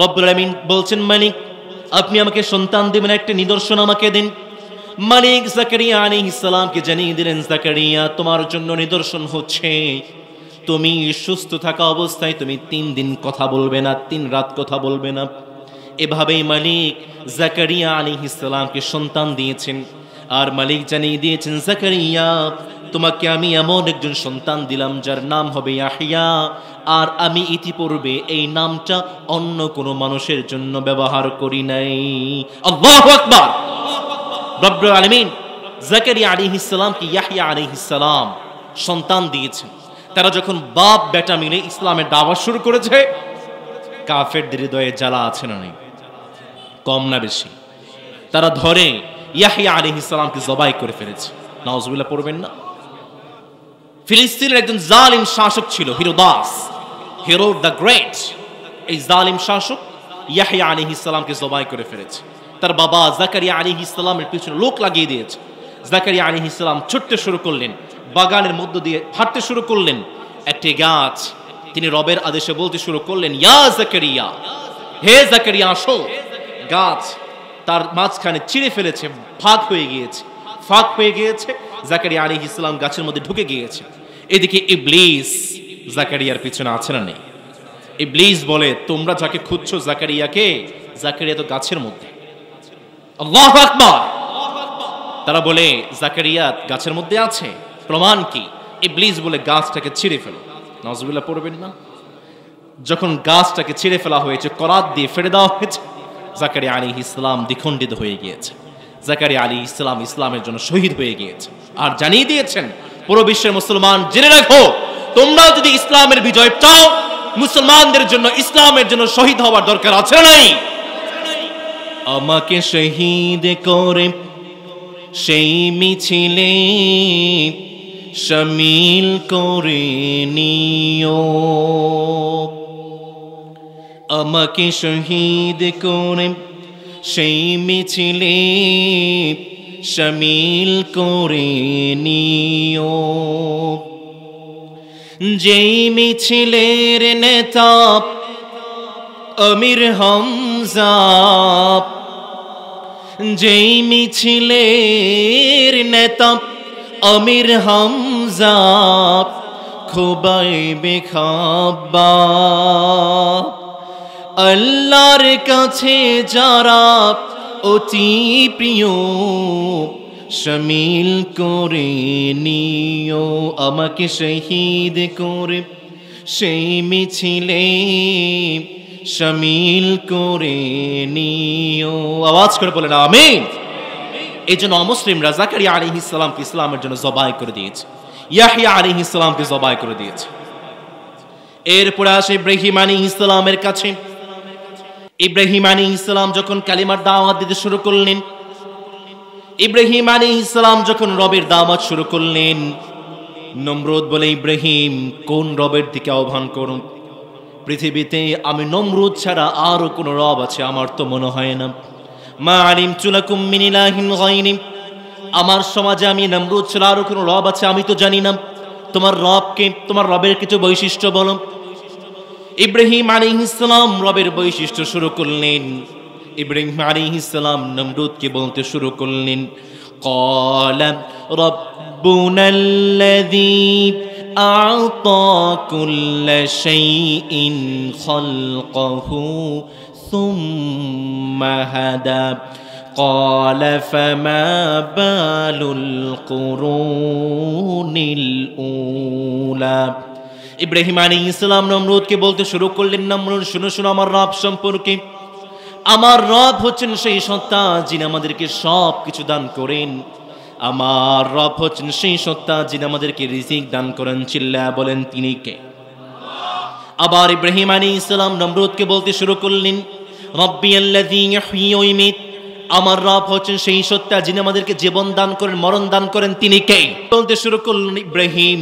রব্বুল আলামিন বলছেন, মালিক আপনি আমাকে সন্তান দিবেন, একটা নিদর্শন আমাকে দিন। মালিক জাকারিয়া আলাইহিস সালামকে জানিয়ে দিলেন, জাকারিয়া তোমার জন্য নিদর্শন হচ্ছে তুমি সুস্থ থাকা অবস্থায় তুমি 3 দিন কথা বলবে না, 3 রাত কথা বলবে না। এভাবেই মালিক জাকারিয়া আলাইহিস সালামকে সন্তান দিয়েছেন। আর মালিক জানিয়ে দিয়েছেন, জাকারিয়া তোমাকে আমি এমন একজন সন্তান দিলাম যার নাম হবে ইয়াহইয়া। আর আমি ইতিপূর্বে এই নামটা অন্য কোনো মানুষের জন্য ব্যবহার করি নাই। আল্লাহু আকবার। রব্বুল আলামিন জাকারিয়া আলাইহিস সালামকে ইয়াহইয়া আলাইহিস সালাম সন্তান দিয়েছেন। তারা যখন বাপ বেটা মিলে ইসলামের দাওয়াত শুরু করেছে, কাফেরদের হৃদয়ে জ্বালা আছে না নেই? কম না বেশি? তারা ধরে ইয়াহইয়া আলাইহিস সালামকে জবাই করে ফেলেছে। নাউজুবিল্লাহ পড়বেন না? ফিলিস্তিনের একজন জালিম শাসক ছিল হিরোদাস, হেরোড দ্য গ্রেট। এই জালিম শাসক ইয়াহইয়া আলাইহিস সালামকে জবাই করে ফেলেছে। তার বাবা জাকারিয়া আলাইহিস সালামের পিছনে লোক লাগিয়ে দিয়েছে। জাকারিয়া আলাইহিস সালাম ছুটতে শুরু করলেন, বাগানের মধ্য দিয়ে হাঁটতে শুরু করলেন। একটি গাছ, তিনি রবের আদেশে বলতে শুরু করলেন, ইয়া জাকারিয়া, হে জাকারিয়া আসো। গাছ তার মাঝখানে চিড়ে ফেলেছে, ফাঁক হয়ে গিয়েছে। জাকারিয়া আলাইহিস সালাম গাছের মধ্যে ঢুকে গিয়েছে। এদিকে ইবলিস জাকারিয়ার পিছনে আছে না নেই? ইবলিস বলে, তোমরা যাকে খুঁজছো জাকারিয়াকে, জাকারিয়া তো গাছের মধ্যে। আল্লাহু আকবার। তারা বলে জাকারিয়া গাছের মধ্যে আছে, প্রমাণ কি? ইবলিস বলে গাছটাকে ছিঁড়ে ফেলো। নাউজুবিল্লাহ পড়বেন না? যখন গাছটাকে ছিঁড়ে ফেলা হয়েছে, করাত দিয়ে ফেলে দেওয়া হয়েছে, জাকারিয়া আলাইহিস সালাম দ্বিখণ্ডিত হয়ে গিয়েছে। জাকারিয়া আলাইহিস সালাম ইসলামের জন্য শহীদ হয়ে গিয়েছে। আর জানিয়ে দিয়েছেন, পুরো বিশ্বের মুসলমান জেনে রাখো, তোমরা যদি ইসলামের বিজয় চাও, মুসলমানদের জন্য ইসলামের জন্য শহীদ হওয়ার দরকার আছে না নাই? আমাকে শহীদ করে সেই মিছিলে শামিল করে নিও, আমাকে শহীদ করে সেই মিছিলে শামিল করে নিও। যেই মিছিলের নেতা আমির হামজা যেই মিছিলের নেতা, আমির হামজা খুবাই বেখাব্বা, আল্লাহর কাছে যারা অতি প্রিয়, শামিল করে নিও আমাকে শহীদ করে, সেই মিছিলে শামিল করে নিও। আওয়াজ করে বলেন আমিন। এই জন্য অমুসলিমরা জাকারিয়া আলাইহিস সালামকে ইসলামের জন্য জবাই করে দিয়েছে, ইয়াহইয়া আলাইহিস সালামকে জবাই করে দিয়েছে। এরপরে আসে ইব্রাহিম আলাইহিস সালামের কাছে। ইব্রাহিম আলাইহিস সালাম যখন কালিমার দাওয়াত দিতে শুরু করলেন, ইব্রাহিম আলাইহিস সালাম যখন রবের দাওয়াত শুরু করলেন, নমরুদ বলে, ইব্রাহিম কোন রবের দিকে আহ্বান করুন? পৃথিবীতে আমি নমরুদ ছাড়া আর কোন রব আছে আমার তো মনে হয় না। মা আলিমতু লাকুম মিন ইলাহিন গায়রি, আমার সমাজে আমি নমরুদ ছাড়া আর কোন রব আছে আমি তো জানি না। তোমার রবকে, তোমার রবের কিছু বৈশিষ্ট্য বলো। ইব্রাহিম আলাইহিস সালাম রবের বৈশিষ্ট্য শুরু করলেন। ইব্রাহিম আলাইহিস সালাম নমরুদকে বলতে শুরু করলেন, ক্বালা রাব্বুনাল্লাযী আ'তা কুল্লা শাইইন খালকাহু সুম্মা হাদা, ক্বালা ফামা বালুল কুরুনিল উলা। ইব্রাহিম আলাইহিস সালাম নমরুদকে বলতে শুরু করলেন, নমরুদ শুনো শুনো আমার রব সম্পর্কে। আমার রব হচ্ছেন সেই সত্তা যিনি আমাদেরকে সব কিছু দান করেন। আমার রব হচ্ছেন সেই সত্তা যিনি আমাদেরকে রিজিক দান করেন। চিল্লায়া বলেন তিনি কে? আবার ইব্রাহিম আলাইহিস সালাম নমরুদকে বলতে শুরু করলেন, রাব্বিয়াল্লাযী ইহয়ী ওয়া ইউমীত, আমার রব হচ্ছেন সেই সত্তা যিনি আমাদেরকে জীবন দান করেন, মরণ দান করেন। তিনি কে? বলতে শুরু করলেন, ইব্রাহিম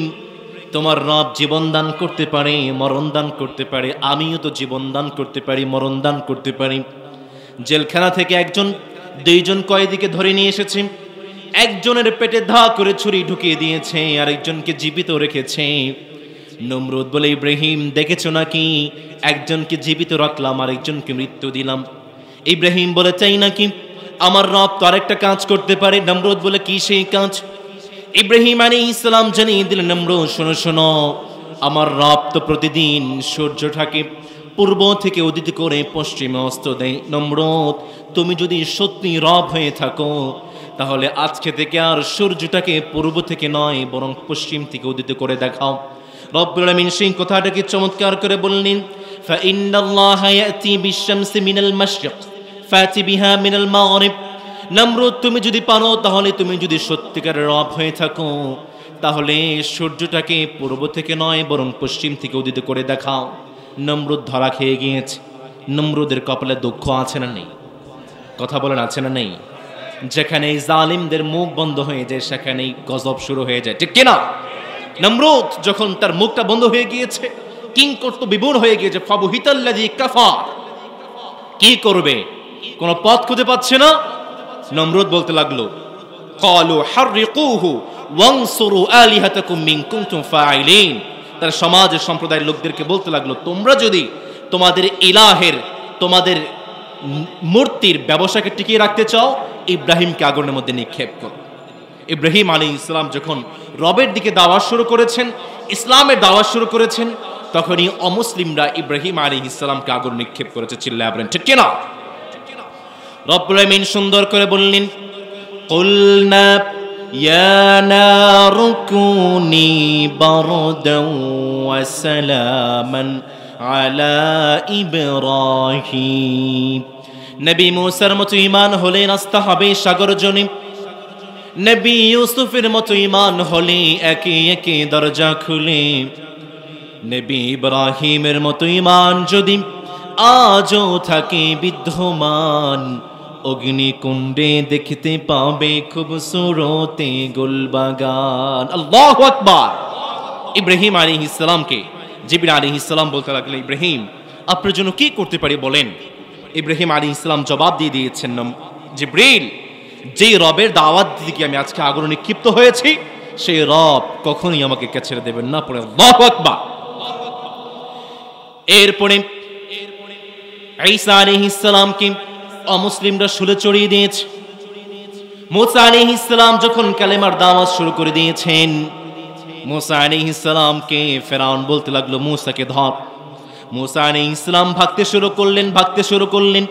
তোমার রব জীবন দান করতে পারে, মরণ দান করতে পারে, আমিও তো জীবন দান করতে পারি, মরণ দান করতে পারি। জেলখানা থেকে দুইজন কয়েদিকে ধরে নিয়ে এসেছে। একজনের পেটে ধা করে ছুরি ঢুকিয়ে দিয়েছে, আরেকজনকে জীবিত রেখেছে। নমরুদ বলে, ইব্রাহিম দেখেছো নাকি, একজনকে জীবিত রাখলাম, আরেকজনকে মৃত্যু দিলাম। ইব্রাহিম বলে, চাই নাকি? আমার রব তো আরেকটা কাজ করতে পারে। নমরুদ বলে, কি সেই কাজ? ইব্রাহিম আলাইহিস সালাম জানিয়ে দিলেন, নমরুদ শোনো শোনো, আমার রব তো প্রতিদিন সূর্যটাকে পূর্ব থেকে উদিত করে পশ্চিমে অস্ত দেয়। নমরুদ তুমি যদি সত্যি রব হয়ে থাকো, তাহলে আজকে থেকে আর সূর্যটাকে পূর্ব থেকে নয় বরং পশ্চিম থেকে উদিত করে দেখাও। রব্বুল আলামিন সেই কথাটাকে চমৎকার করে বললেন, ফাইন্নাল্লাহা ইয়াতি বিশ-শামসি মিনাল মাশরিক ফাতি বিহা মিনাল মাগরিব। নমরুদ তুমি যদি পারো, তাহলে তুমি যদি সত্যিকারের রব হয়ে থাকো, তাহলে সূর্যটাকে পূর্ব থেকে নয় বরং পশ্চিম থেকে উদিত করে দেখাও। নমরুদ ধরা খেয়ে গিয়েছে। নমরুদের কপালে দুঃখ আছে না নেই? কথা বলেন আছে না নেই? যেখানে জালিমদের মুখ বন্ধ হয়ে যায় সেখানেই গজব শুরু হয়ে যায়, ঠিক কিনা? নমরুদ যখন তার মুখটা বন্ধ হয়ে গিয়েছে, কিংকর্ত বিমূঢ় হয়ে গিয়েছে, ফাবুহিতাল্লাযী কাফার, কি করবে কোন পথ খুঁজে পাচ্ছে না। নমরুদ বলতে লাগলো, ক্বালু হাররিকুহু ওয়ানসুরু আলিহাতাকুম ইন কুনতুম ফাইলিন। তার সমাজের সম্প্রদায়ের লোকদেরকে বলতে লাগলো, তোমরা যদি তোমাদের ইলাহের, তোমাদের মূর্তির ব্যবসাকে টিকিয়ে রাখতে চাও, ইব্রাহিমকে আগুনের মধ্যে নিক্ষেপ করো। ইব্রাহিম আলাইহিস সালাম যখন রবের দিকে দাওয়াত শুরু করেছেন, ইসলামের দাওয়াত শুরু করেছেন, তখনই অমুসলিমরা ইব্রাহিম আলাইহিস সালামকে আগুন নিক্ষেপ করেছে। চিল্লায়া বলেন ঠিক কিনা? রব্বুল আমিন সুন্দর করে বললেন, কুলনা ইয়া নারু কুনি বারদান ওয়া সালামান আলা ইব্রাহিম। নবী মুসার মতো ঈমান হলে রাস্তা হবে সাগর জনে, নবী ইউসুফের মতো ঈমান হলে একে একে দরজা খুলে, নবী ইব্রাহিমের মতো ঈমান যদি আজও থাকে বিদ্যমান, অগ্নিকুণ্ডে দেখতে পাবে খুবসুরতে গুলবাগান। আল্লাহু আকবার। ইব্রাহিম আলাইহিস সালামকে জিবরিল আলাইহিস সালাম বলতে লাগলেন, ইব্রাহিম আপনার জন্য কি করতে পারি বলেন। ইব্রাহিম আলাইহিস সালাম জবাব দিয়ে দিয়েছেন, জিবরিল যে রবের দাওয়াত দিকে আমি আজকে আগুনে নিক্ষিপ্ত হয়েছি, সেই রব কখনোই আমাকে ছেড়ে দেবেন না। পড়ে আল্লাহু আকবার। এরপরে ঈসা আলাইহিস সালামকে অমুসলিমরা শুলে চড়িয়ে দিয়েছে। মুসা আলাইহিস সালাম যখন কালেমার দাওয়াত শুরু করে দিয়েছেন, মুসা আলাইহিস সালামকে ফেরাউন বলতে লাগলো, মুসাকে ধর। মুসা আলাইহিস সালাম ভাগতে শুরু করলেন।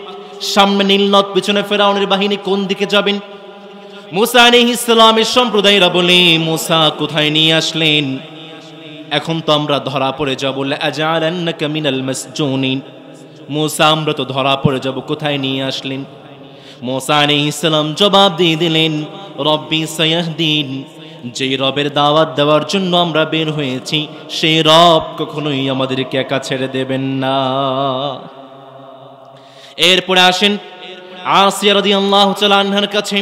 সামনে নীল নদ, পিছনে ফেরাউনের বাহিনী, কোন দিকে যাবেন? মুসা আলাইহিস সালামের সম্প্রদায়রা বলে, মুসা কোথায় নিয়ে আসলেন? এখন তো আমরা ধরা পড়ে যাব। লাআজালান্নাকা মিনাল মাসজুনিন। মুসা, আমরা তো ধরা পড়ে যাব, কোথায় নিয়ে আসলেন? মুসা আলাইহিস সালাম জবাব দিয়ে দিলেন, রব্বি সায়াহদিন। যেই রবের দাওয়াত দেওয়ার জন্য আমরা বের হয়েছি, সেই রব কখনোই আমাদেরকে একা ছেড়ে দেবেন না। এরপরে আসেন আসিয়া রাদিয়াল্লাহু তাআলা আনহার কাছে।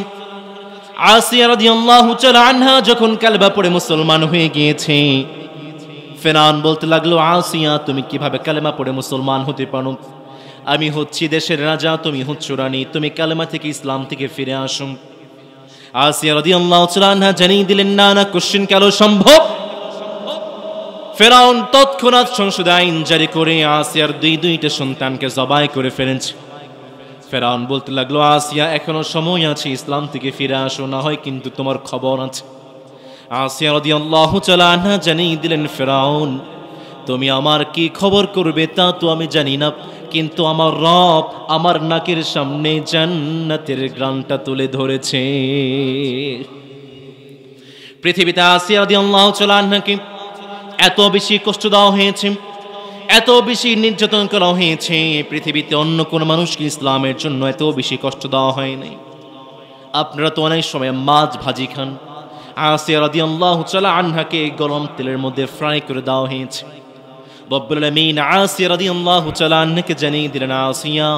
আসিয়া রাদিয়াল্লাহু তাআলা আনহা যখন কালেমা পড়ে মুসলমান হয়ে গিয়েছে, ফেরাউন বলতে লাগলো, আসিয়া তুমি কিভাবে কালেমা পড়ে মুসলমান হতে পারো? আমি হচ্ছি দেশের রাজা, তুমি হচ্ছ রানী, তুমি কালেমা থেকে ইসলাম থেকে ফিরে আসো। আসিয়া রাদিয়াল্লাহু তাআলা আনহা জানিয়ে দিলেন, না না, কোশ্চেন কেন সম্ভব? ফেরাউন তৎক্ষণাৎ সংসদে আইন জারি করে আসিয়ার দুইটা সন্তানকে জবাই করে ফেলেছে। ফেরাউন বলতে লাগলো, আসিয়া এখনো সময় আছে, ইসলাম থেকে ফিরে আসো, না হয় কিন্তু তোমার খবর আছে। আসিয়া রাদিয়াল্লাহু তাআলা আনহা জানিয়ে দিলেন, ফেরাউন তুমি আমার কি খবর করবে তা তো আমি জানি না, কিন্তু আমার রব আমার নাকের সামনে জান্নাতের গ্রানটা তুলে ধরেছে। পৃথিবীতে আসিয়া রাদিয়াল্লাহু তাআলা আনহাকে এত বেশি কষ্ট দেওয়া হয়েছে, এত বেশি নির্যাতন করা হয়েছে, পৃথিবীতে অন্য কোন মানুষকে ইসলামের জন্য এত বেশি কষ্ট দেওয়া হয় নাই। আপনারা তো অনেক সময় মাছ ভাজি খান, আসিয়া রাদিয়াল্লাহু তাআলা আনহাকে গরম তেলের মধ্যে ফ্রাই করে দেওয়া হয়েছে। রব্বুল আলামিন আসিয়া রাদিয়াল্লাহু তাআলা আনহাকে জানিয়ে দিলেন, আসিয়া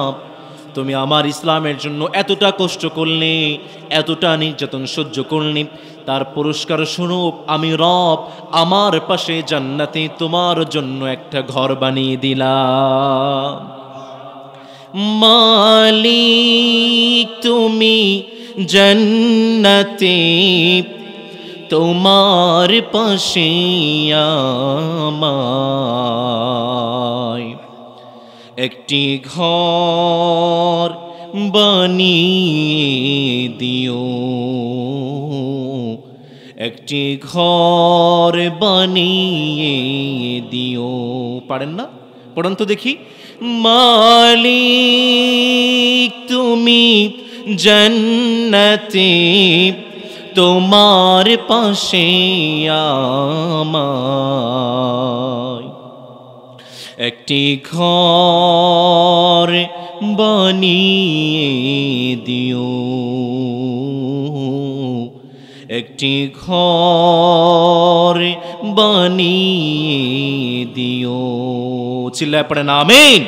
তুমি আমার ইসলামের জন্য এতটা কষ্ট করলে, এতটা নির্যাতন সহ্য করলে, তার পুরস্কার স্বরূপ আমি রব আমার পাশে জান্নাতে তোমার জন্য একটা ঘর বানিয়ে দিলাম। মালিক তুমি জান্নাতে, তোমার পাশে আমায় একটি ঘর বানিয়ে দিও, একটি ঘর বানিয়ে দিও। পারেন না? পড়ুন তো দেখি। মালিক তুমি জান্নাতে, তোমার পাশে আমায় একটি ঘর বানিয়ে দিও, একটি ঘর বানিয়ে দিও। চিল্লায় পড়েন আমিন।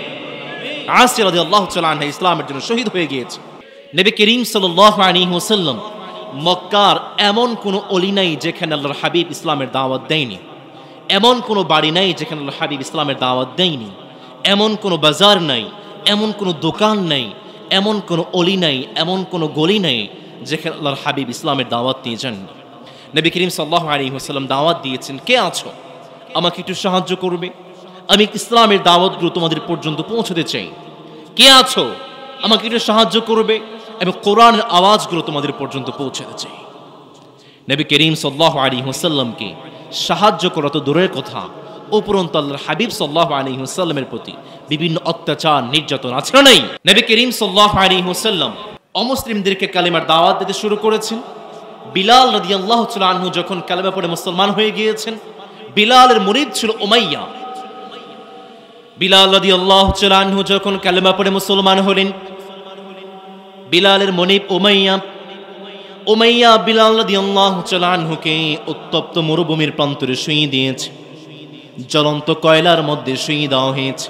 আসিয়া রাদিয়াল্লাহু তাআলা আনহা ইসলামের জন্য শহীদ হয়ে গিয়েছে। নবী করিম সাল্লাল্লাহু আলাইহি ওয়াসাল্লাম মক্কার এমন কোনো অলি নাই যেখানে আল্লাহর হাবিব ইসলামের দাওয়াত দেয়নি, এমন কোনো বাড়ি নাই যেখানে আল্লাহর হাবিব ইসলামের দাওয়াত দেয়নি, এমন কোনো বাজার নাই, এমন কোনো দোকান নাই, এমন কোনো অলি নাই, এমন কোনো গলি নাই যেখানে আল্লাহর হাবিব ইসলামের দাওয়াত দিয়ে যাননি। নবী করিম সাল্লাল্লাহু আলাইহি ওয়াসাল্লাম দাওয়াত দিয়েছেন, কে আছো আমাকে একটু সাহায্য করবে, আমি ইসলামের দাওয়াতগুলো তোমাদের পর্যন্ত পৌঁছতে চাই। কে আছো আমাকে একটু সাহায্য করবে, এবং কোরআনের আওয়াজগুলো তোমাদের পর্যন্ত পৌঁছাতে চাই। নবী করিম সাল্লাল্লাহু আলাইহি ওয়াসাল্লামকে সাহায্য করা তো দূরের কথা, উপরন্তু আল্লাহর হাবিব সাল্লাল্লাহু আলাইহি ওয়াসাল্লামের প্রতি বিভিন্ন অত্যাচার নির্যাতন আছে না নাই? নবী করিম সাল্লাল্লাহু আলাইহি ওয়াসাল্লাম অমুসলিমদেরকে কালেমার দাওয়াত দিতে শুরু করেছেন। বিলাল রাদিয়াল্লাহু তাআলা আনহু যখন কালেমা পড়ে মুসলমান হয়ে গিয়েছেন, বিলালের মুরিদ ছিল উমাইয়া। বিলাল রাদিয়াল্লাহু তাআলা আনহু যখন কালেমা পড়ে মুসলমান হলেন, বিলালের মুনিব উমাইয়া বিলাল রাদিয়াল্লাহু তাআলা আনহুকে উত্তপ্ত মরুভূমির প্রান্তরে শুইয়ে দিয়েছে, জ্বলন্ত কয়লার মধ্যে শুইয়ে দেওয়া হয়েছে।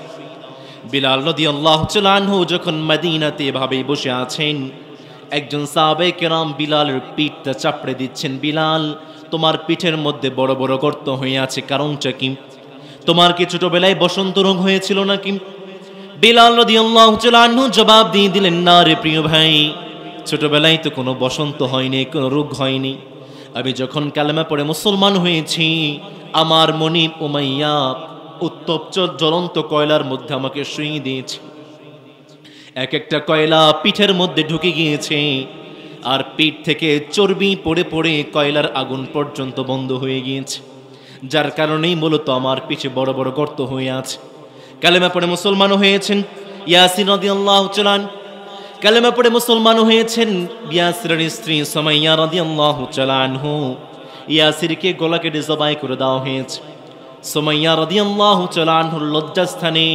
বিলাল রাদিয়াল্লাহু তাআলা আনহু যখন মদিনাতে এভাবে বসে আছেন, একজন সাহাবে কেরাম বিলালের পিঠটা চাপড়ে দিচ্ছেন, বিলাল তোমার পিঠের মধ্যে বড় বড় গর্ত হয়ে আছে, কারণটা কি? তোমার কি ছোটবেলায় বসন্ত রোগ হয়েছিল নাকি? বিলাল রাদিয়াল্লাহু তাআলা আনহু জবাব দিয়ে দিলেন, না রে প্রিয় ভাই, ছোটবেলায় তো কোনো বসন্ত হয়নি, কোনো রোগ হয়নি। আমি যখন কালেমা পড়ে মুসলমান হয়েছি, আমার মনিব উমাইয়া উত্তপ্ত জ্বলন্ত কয়লার মধ্যে আমাকে শুইয়ে দিয়েছে। এক একটা কয়লা পিঠের মধ্যে ঢুকে গিয়েছে, আর পিঠ থেকে চর্বি পড়ে পড়ে কয়লার আগুন পর্যন্ত বন্ধ হয়ে গিয়েছে, যার কারণেই মূলত আমার পিঠে বড় বড় গর্ত হয়ে আছে। কালেমা পড়ে মুসলমান হয়েছেন ইয়াসির রাদিয়াল্লাহু তাআলা, কালেমা পড়ে মুসলমান হয়েছেন ইয়াসিরের স্ত্রী সুমাইয়া রাদিয়াল্লাহু তাআলা আনহু। ইয়াসিরকে গলা কেটে জবাই করে দেওয়া হয়েছে। সুমাইয়া রাদিয়াল্লাহু তাআলা আনহুর লজ্জাস্থানে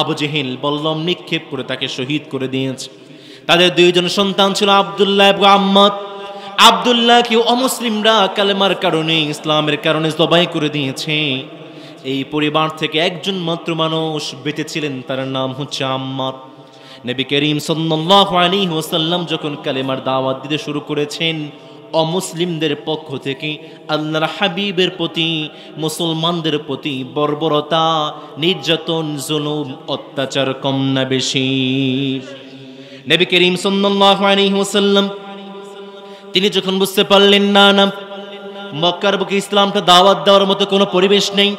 আবু জেহেল বল্লম নিক্ষেপ করে তাকে শহীদ করে দিয়েছে। তাদের দুইজন সন্তান ছিল আব্দুল্লাহ এবং আম্মাদ। আব্দুল্লাহকে অমুসলিমরা কালেমার কারণে, ইসলামের কারণে জবাই করে দিয়েছে। এই পরিবার থেকে একজন মাত্র মানুষ বেঁচে ছিলেন, তার নাম হচ্ছে আম্মার। নবী করিম সাল্লাল্লাহু আলাইহি ওয়াসাল্লাম যখন কালেমার দাওয়াত দিতে শুরু করেছেন, অমুসলিমদের পক্ষ থেকে আল্লাহর হাবিবের প্রতি, মুসলমানদের প্রতি বর্বরতা, নির্যাতন, জুলুম, অত্যাচার কম না বেশি? নবী করিম সাল্লাল্লাহু আলাইহি ওয়াসাল্লাম তিনি যখন বুঝতে পারলেন না মক্কার বুকে ইসলামটা দাওয়াত দেওয়ার মতো কোনো পরিবেশ নেই,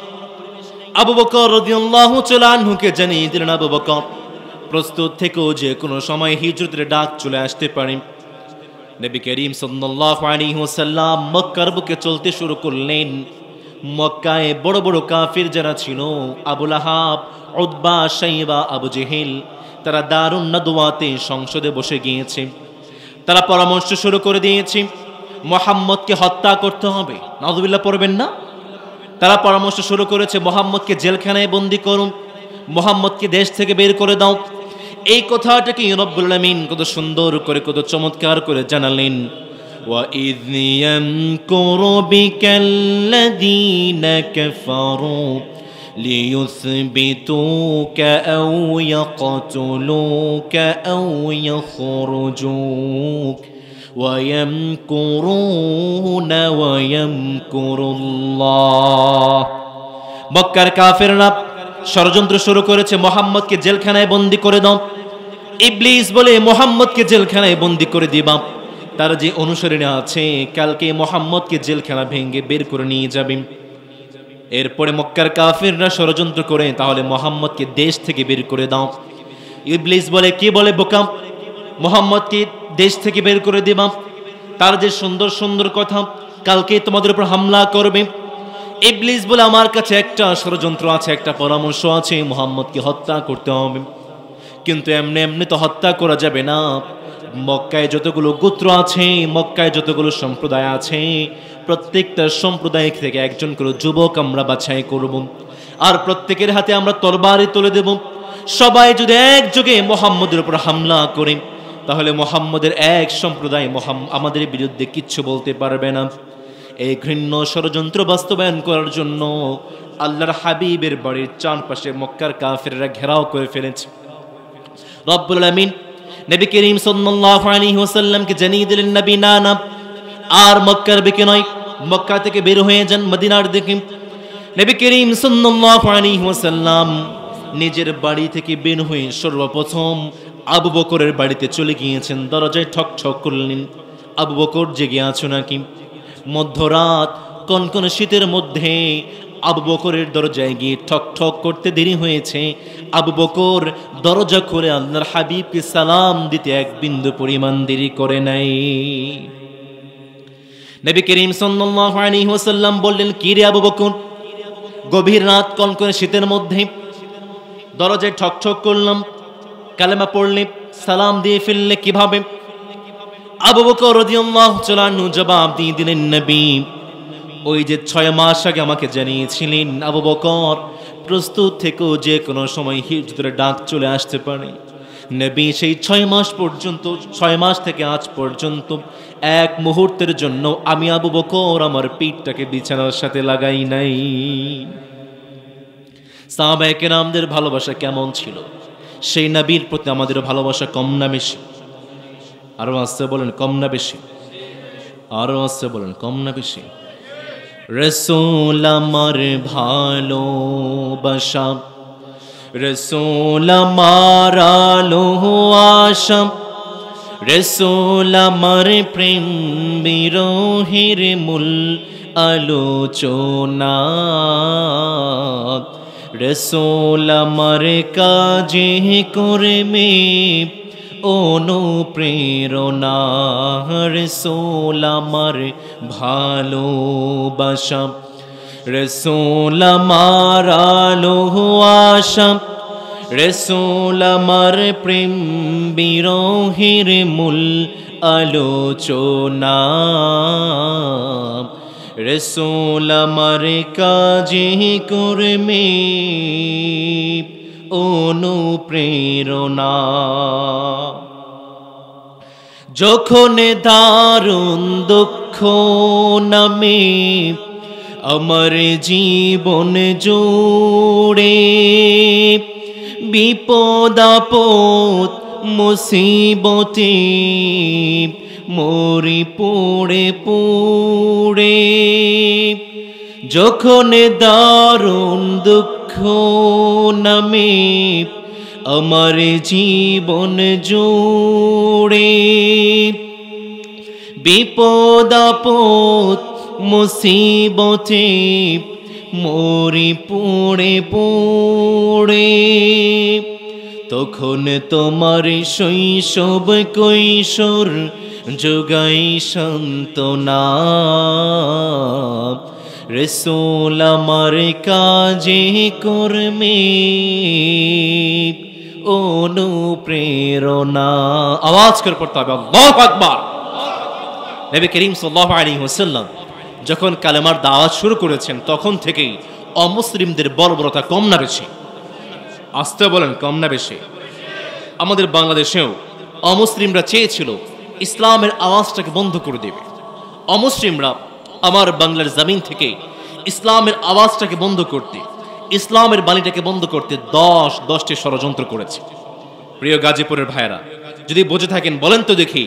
আবু বকর রাদিয়াল্লাহু তাআলা আনহুকে জানিয়ে দিলেন, আবু বকর প্রস্তুত থেকো, যে কোনো সময় হিজরতের ডাক চলে আসতে পারে। নবী করিম সাল্লাল্লাহু আলাইহি ওয়াসাল্লাম মক্কার বুকে চলতে শুরু করলেন। মক্কায় বড় বড় কাফির যারা ছিল, আবু লাহাব, উতবা, শাইবা, আবু জেহেল, তারা দারুন নাদওয়াতে সংসদে বসে গিয়েছে। তারা পরামর্শ শুরু করে দিয়েছে মুহাম্মদকে হত্যা করতে হবে। নাউযুবিল্লাহ পড়বেন না? তারা পরামর্শ শুরু করেছে মুহাম্মদকে জেলখানায় বন্দী করুন, মুহাম্মদকে দেশ থেকে বের করে দাও। এই কথাটাকে রব্বুল আলামিন কত সুন্দর করে, কত চমৎকার করে জানালেন। ওয়া ইয ইয়ামকুরু বিকাল্লাযীনা কাফারু লিয়ুসবিতুকা আও ইয়াকতুলুকা আও ইয়াখরুজুক ওয়া ইয়ামকুরুনা ওয়া ইয়ামকুরুল্লাহ। মক্কার কাফেররা ষড়যন্ত্র শুরু করেছে, মুহাম্মদকে জেলখানায় বন্দী করে দাও। ইবলিস বলে মুহাম্মদকে জেলখানায় বন্দী করে দিবা। তার যে অনুসারীরা আছে, কালকে মুহাম্মদকে জেলখানা ভেঙে বের করে নিয়ে যাবে। এরপরে মক্কার কাফিররা ষড়যন্ত্র করে, তাহলে মুহাম্মদকে দেশ থেকে বের করে দাও। ইবলিস বলে, কি বলে বোকা, মুহাম্মদকে দেশ থেকে বের করে দিবা? তার যে সুন্দর সুন্দর কথা, কালকে তোমাদের উপর হামলা করবে। ইবলিস বলে, আমার কাছে একটা ষড়যন্ত্র আছে, একটা পরামর্শ আছে, মুহাম্মদকে হত্যা করতে হবে। কিন্তু এমনি এমনি তো হত্যা করা যাবে না। মক্কায় যতগুলো গোত্র আছে, মক্কায় যতগুলো সম্প্রদায় আছে, প্রত্যেকটা সম্প্রদায় থেকে একজন করে যুবক আমরা বাছাই করব, আর প্রত্যেকের হাতে আমরা তরবারি তুলে দেব। সবাই যদি একযোগে মুহাম্মদের উপর হামলা করে, তাহলে মুহাম্মদের এক সম্প্রদায় আমাদের বিরুদ্ধে কিচ্ছু বলতে পারবে না। এই ঘৃণ্য ষড়যন্ত্র বাস্তবায়ন করার জন্য আল্লাহর হাবিবের বাড়ির চারপাশে মক্কার কাফেররা ঘেরাও করে ফেলেছে। রব্বুল আলামিন নবী করিম সাল্লাল্লাহু আলাইহি ওয়াসাল্লামকে জানিয়ে দিলেন, নবী না, আর মক্কার দিকে নয়, মক্কা থেকে বের হয়ে যান মদিনার দিকে। নবী করিম সাল্লাল্লাহু আলাইহি ওয়াসাল্লাম নিজের বাড়ি থেকে বের হয়ে সর্বপ্রথম আবু বকরের বাড়িতে চলে গিয়েছেন। দরজায় ঠক ঠক করলেন, আবু বকর জেগে আছো নাকি? মধ্যরাত কনকনে শীতের মধ্যে আবু বকরের দরজায় গিয়ে ঠক ঠক করতে দেরি হয়েছে। আবু বকর দরজা খুলে আল্লাহর হাবিবকে সালাম দিতে এক বিন্দু পরিমাণ দেরি করে নাই। নবী করিম সাল্লাল্লাহু আলাইহি ওয়াসাল্লাম বললেন, কি রে আবু বকর, গভীর রাত কনকনে শীতের মধ্যে দরজায় ঠক ঠক করলাম, কালেমা পড়লে সালাম দিয়ে ফেললে কিভাবে? আবু বকর রাদিয়াল্লাহু তাআলা আনহু জবাব দিয়ে দিলেন, নবী ওই যে 6 মাস আগে আমাকে জানিয়েছিলেন, আবু বকর প্রস্তুত থেকো, যে কোনো সময় হিজরতের ডাক চলে আসতে পারে। নবী সেই 6 মাস পর্যন্ত, 6 মাস থেকে আজ পর্যন্ত এক মুহূর্তের জন্য আমি আবু বকর আমার পিঠটাকে বিছানার সাথে লাগাই নাই। সাহাবায়ে কেরামদের ভালোবাসা কেমন ছিল? সেই নবীর প্রতি আমাদের ভালোবাসা কম না বেশি? আরো আসছে বলেন, কম না বেশি? আরো আসছে বলেন, কম না বেশি? রসূল আমার ভালোবাসা, রসূল আমার আলো আশা, রসূল আমার প্রেম বিরহের মূল আলোচনা। রসূল আমার কাজে কর্মে অনুপ্রেরণা, রসূল আমার ভালোবাসা, রসূল আমার আলো আশা, রসূল আমার প্রেম বিরহের মূল আলোচনা, রসূল আমার কাজে কর্মে অনুপ্রেরণা। যখন দারুণ দুঃখ নামে আমার জীবন জুড়ে, বিপদ আপদ মুসিবতে মরি পুড়ে পুড়ে, যখন দারুণ দুঃখ নামে আমার জীবন জুড়ে, বিপদ আপদ মুসিবতে মরি পুড়ে পুড়ে, তখন তোমার শৈশব কৈশোর যোগাই সান্ত্বনা, রসূল আমার কাজে কর্মে অনুপ্রেরণা। আওয়াজ করে পড়তে হবে আল্লাহু আকবার। নবী করিম সাল্লাল্লাহু আলাইহি ওয়াসাল্লাম যখন কালেমার দাওয়াত শুরু করেছেন তখন থেকেই অমুসলিমদের বর্বরতা কম না বেশি? আসতে বলেন, কম না বেশি? আমাদের বাংলাদেশেও অমুসলিমরা চেয়েছিল ইসলামের আওয়াজটাকে বন্ধ করে দেবে। অমুসলিমরা আমার বাংলার জমিন থেকে ইসলামের আওয়াজটাকে বন্ধ করতে, ইসলামের বাণীটাকে বন্ধ করতে 10টি ষড়যন্ত্র করেছে। প্রিয় গাজীপুরের ভাইয়েরা, যদি বুঝে থাকেন বলেন তো দেখি,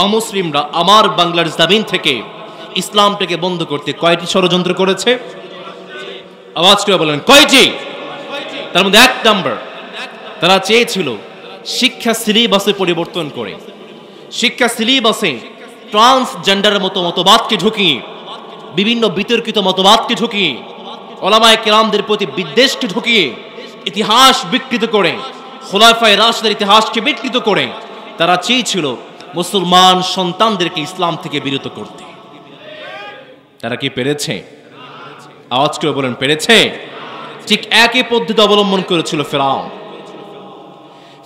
অমুসলিমরা আমার বাংলার জমিন থেকে ইসলামটাকে বন্ধ করতে কয়টি ষড়যন্ত্র করেছে? আওয়াজ করে বলেন, কয়টি? তার মধ্যে 1 নাম্বার, তারা চেয়েছিল শিক্ষা সিলেবাসে পরিবর্তন করে, শিক্ষা সিলেবাসে ট্রান্সজেন্ডারের মতো মতবাদকে ঢুকিয়ে, বিভিন্ন বিতর্কিত মতবাদকে ঢুকিয়ে, ওলামায়ে কেরামদের প্রতি বিদ্বেষকে ঢুকিয়ে, ইতিহাস বিকৃত করে, খোলাফায়ে রাশিদের ইতিহাসকে বিকৃত করে তারা চেয়েছিল মুসলমান সন্তানদেরকে ইসলাম থেকে বিরত করতে। তারা কি পেরেছে? আওয়াজ করে বলেন, পেরেছে? ঠিক একই পদ্ধতি অবলম্বন করেছিল ফেরাউন।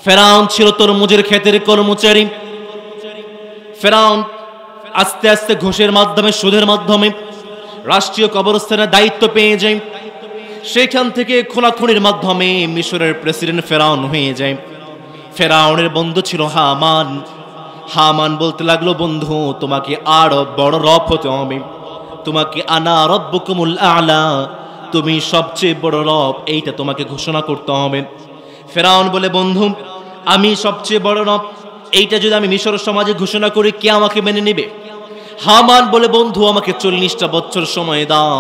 ফেরাউন ছিল তরমুজের ক্ষেতের কর্মচারী। ফেরাউন আস্তে আস্তে ঘুষের মাধ্যমে, সুদের মাধ্যমে রাষ্ট্রীয় কবরস্থানের দায়িত্ব পেয়ে যায়। সেখান থেকে খোলাখুনির মাধ্যমে মিশরের প্রেসিডেন্ট ফেরাউন হয়ে যায়। ফেরাউনের বন্ধু ছিল হামান। হামান বলতে লাগলো, বন্ধু তোমাকে আরো বড় রব হতে হবে, তোমাকে আনা রব্বুকুমুল আলা, তুমি সবচেয়ে বড় রব, এইটা তোমাকে ঘোষণা করতে হবে। ফেরাউন বলে, বন্ধু আমি সবচেয়ে বড় রব, এইটা যদি আমি মিশর সমাজে ঘোষণা করি কে আমাকে মেনে নেবে? হামান বলে, বন্ধু আমাকে 40টা বছর সময় দাও,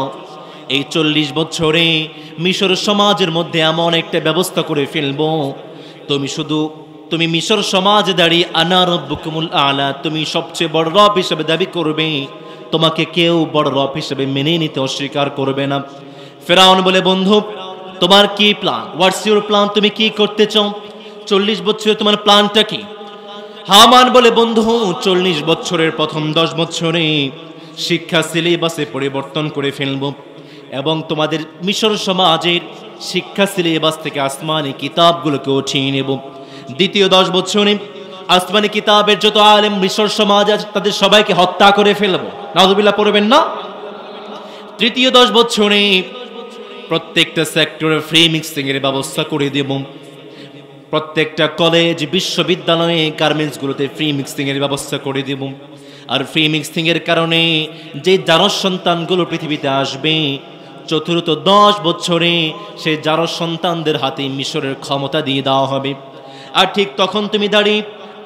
এই 40 বছরে মিশর সমাজের মধ্যে এমন একটা ব্যবস্থা করে ফেলবো, তুমি মিশর সমাজে দাঁড়িয়ে আনা রব্বুকুমুল আলা, তুমি সবচেয়ে বড় রব হিসেবে দাবি করবে, তোমাকে কেউ বড় রব হিসেবে মেনে নিতে অস্বীকার করবে না। ফেরাউন বলে, বন্ধু তোমার কি প্ল্যান? What's your plan? তুমি কি করতে চাও? 40 বছরে তোমার প্ল্যানটা কি? হামান বলে, বন্ধু 40 বছরের প্রথম 10 বছরে শিক্ষা সিলেবাসে পরিবর্তন করে ফেলব এবং তোমাদের মিশর সমাজের শিক্ষা সিলেবাস থেকে আসমানি কিতাবগুলোকে উঠিয়ে নেব। দ্বিতীয় 10 বছরে আসমানি কিতাবের যত আলেম মিশর সমাজ আছে তাদের সবাইকে হত্যা করে ফেলব। নাউযুবিল্লাহ পড়বেন না? তৃতীয় 10 বছরে প্রত্যেকটা সেক্টরে ফ্রি মিক্সিং এর ব্যবস্থা করে দেব। প্রত্যেকটা কলেজ, বিশ্ববিদ্যালয়ে, গার্মেন্টসগুলোতে ফ্রি মিক্সিং এর ব্যবস্থা করে দেব। আর ফ্রি মিক্সিং এর কারণে যে জারজ সন্তানগুলো পৃথিবীতে আসবে, চতুর্থ 10 বছরে সেই জারজ সন্তানদের হাতে মিশরের ক্ষমতা দিয়ে দেওয়া হবে। আর ঠিক তখন তুমি দাঁড়িয়ে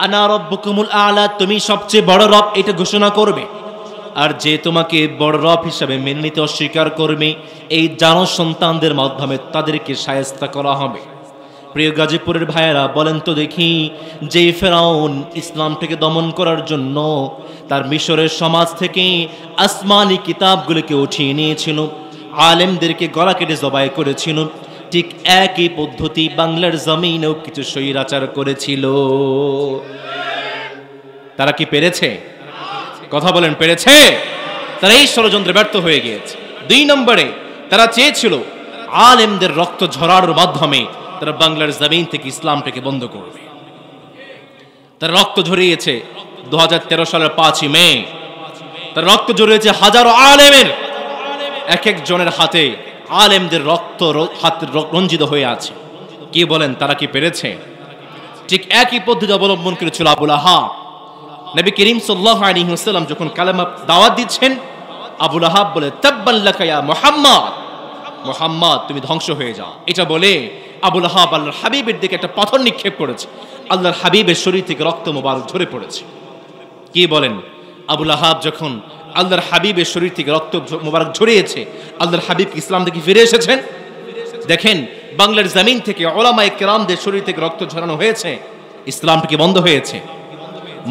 আনা রব্বুকুমুল আলা, তুমি সবচেয়ে বড় রব, এটা ঘোষণা করবে। আর যে তোমাকে বড় রব হিসাবে মেনে নিতে অস্বীকার করবে, এই জারজ সন্তানদের মাধ্যমে তাদেরকে শায়েস্তা করা হবে। প্রিয় গাজীপুরের ভাইয়েরা, বলেন তো দেখি, যে ফেরাউন ইসলামটাকে দমন করার জন্য তার মিশরের সমাজ থেকে আসমানি কিতাবগুলোকে উঠিয়ে নিয়েছিল, আলেমদেরকে গলা কেটে জবাই করেছিল, ঠিক একই পদ্ধতি বাংলার জমিনেও কিছু স্বৈরাচার করেছিল। তারা কি পেরেছে? কথা বলেন, পেরেছে? তারা এই ষড়যন্ত্রে ব্যর্থ হয়ে গিয়েছে। 2 নম্বরে তারা চেয়েছিল আলেমদের রক্ত ঝরানোর মাধ্যমে তারা বাংলার জমিন থেকে ইসলামটাকে বন্ধ করবে। তারা রক্ত ঝরিয়েছে 2013 সালের 5ই মে। তারা রক্ত ঝরিয়েছে হাজারো আলেমের, এক একজনের হাতে আলেমদের রক্ত হাতে রঞ্জিত হয়ে আছে। কি বলেন, তারা কি পেরেছে? ঠিক একই পদ্ধতি অবলম্বন করেছিল আবু লাহাব। নবী করিম সাল্লাল্লাহু আলাইহি ওয়াসাল্লাম যখন কালেমা দাওয়াত দিচ্ছেন, আবু লাহাব বলে তাব্বাল লাকা ইয়া মুহাম্মদ, মুহাম্মদ তুমি ধ্বংস হয়ে যাও। এটা বলে আবু লাহাব আল্লাহর হাবিবের দিকে একটা পাথর নিক্ষেপ করেছে। আল্লাহর হাবিবের শরীর থেকে রক্ত মোবারক ঝরে পড়েছে। কি বলেন, আবু লাহাব যখন আল্লাহর হাবিবের শরীর থেকে রক্ত মোবারক ঝরিয়েছে, আল্লাহর হাবিব ইসলাম থেকে ফিরে এসেছেন। দেখেন, বাংলার জমিন থেকে উলামায়ে কেরামদের শরীর থেকে রক্ত ঝরানো হয়েছে, ইসলামটা কি বন্ধ হয়েছে?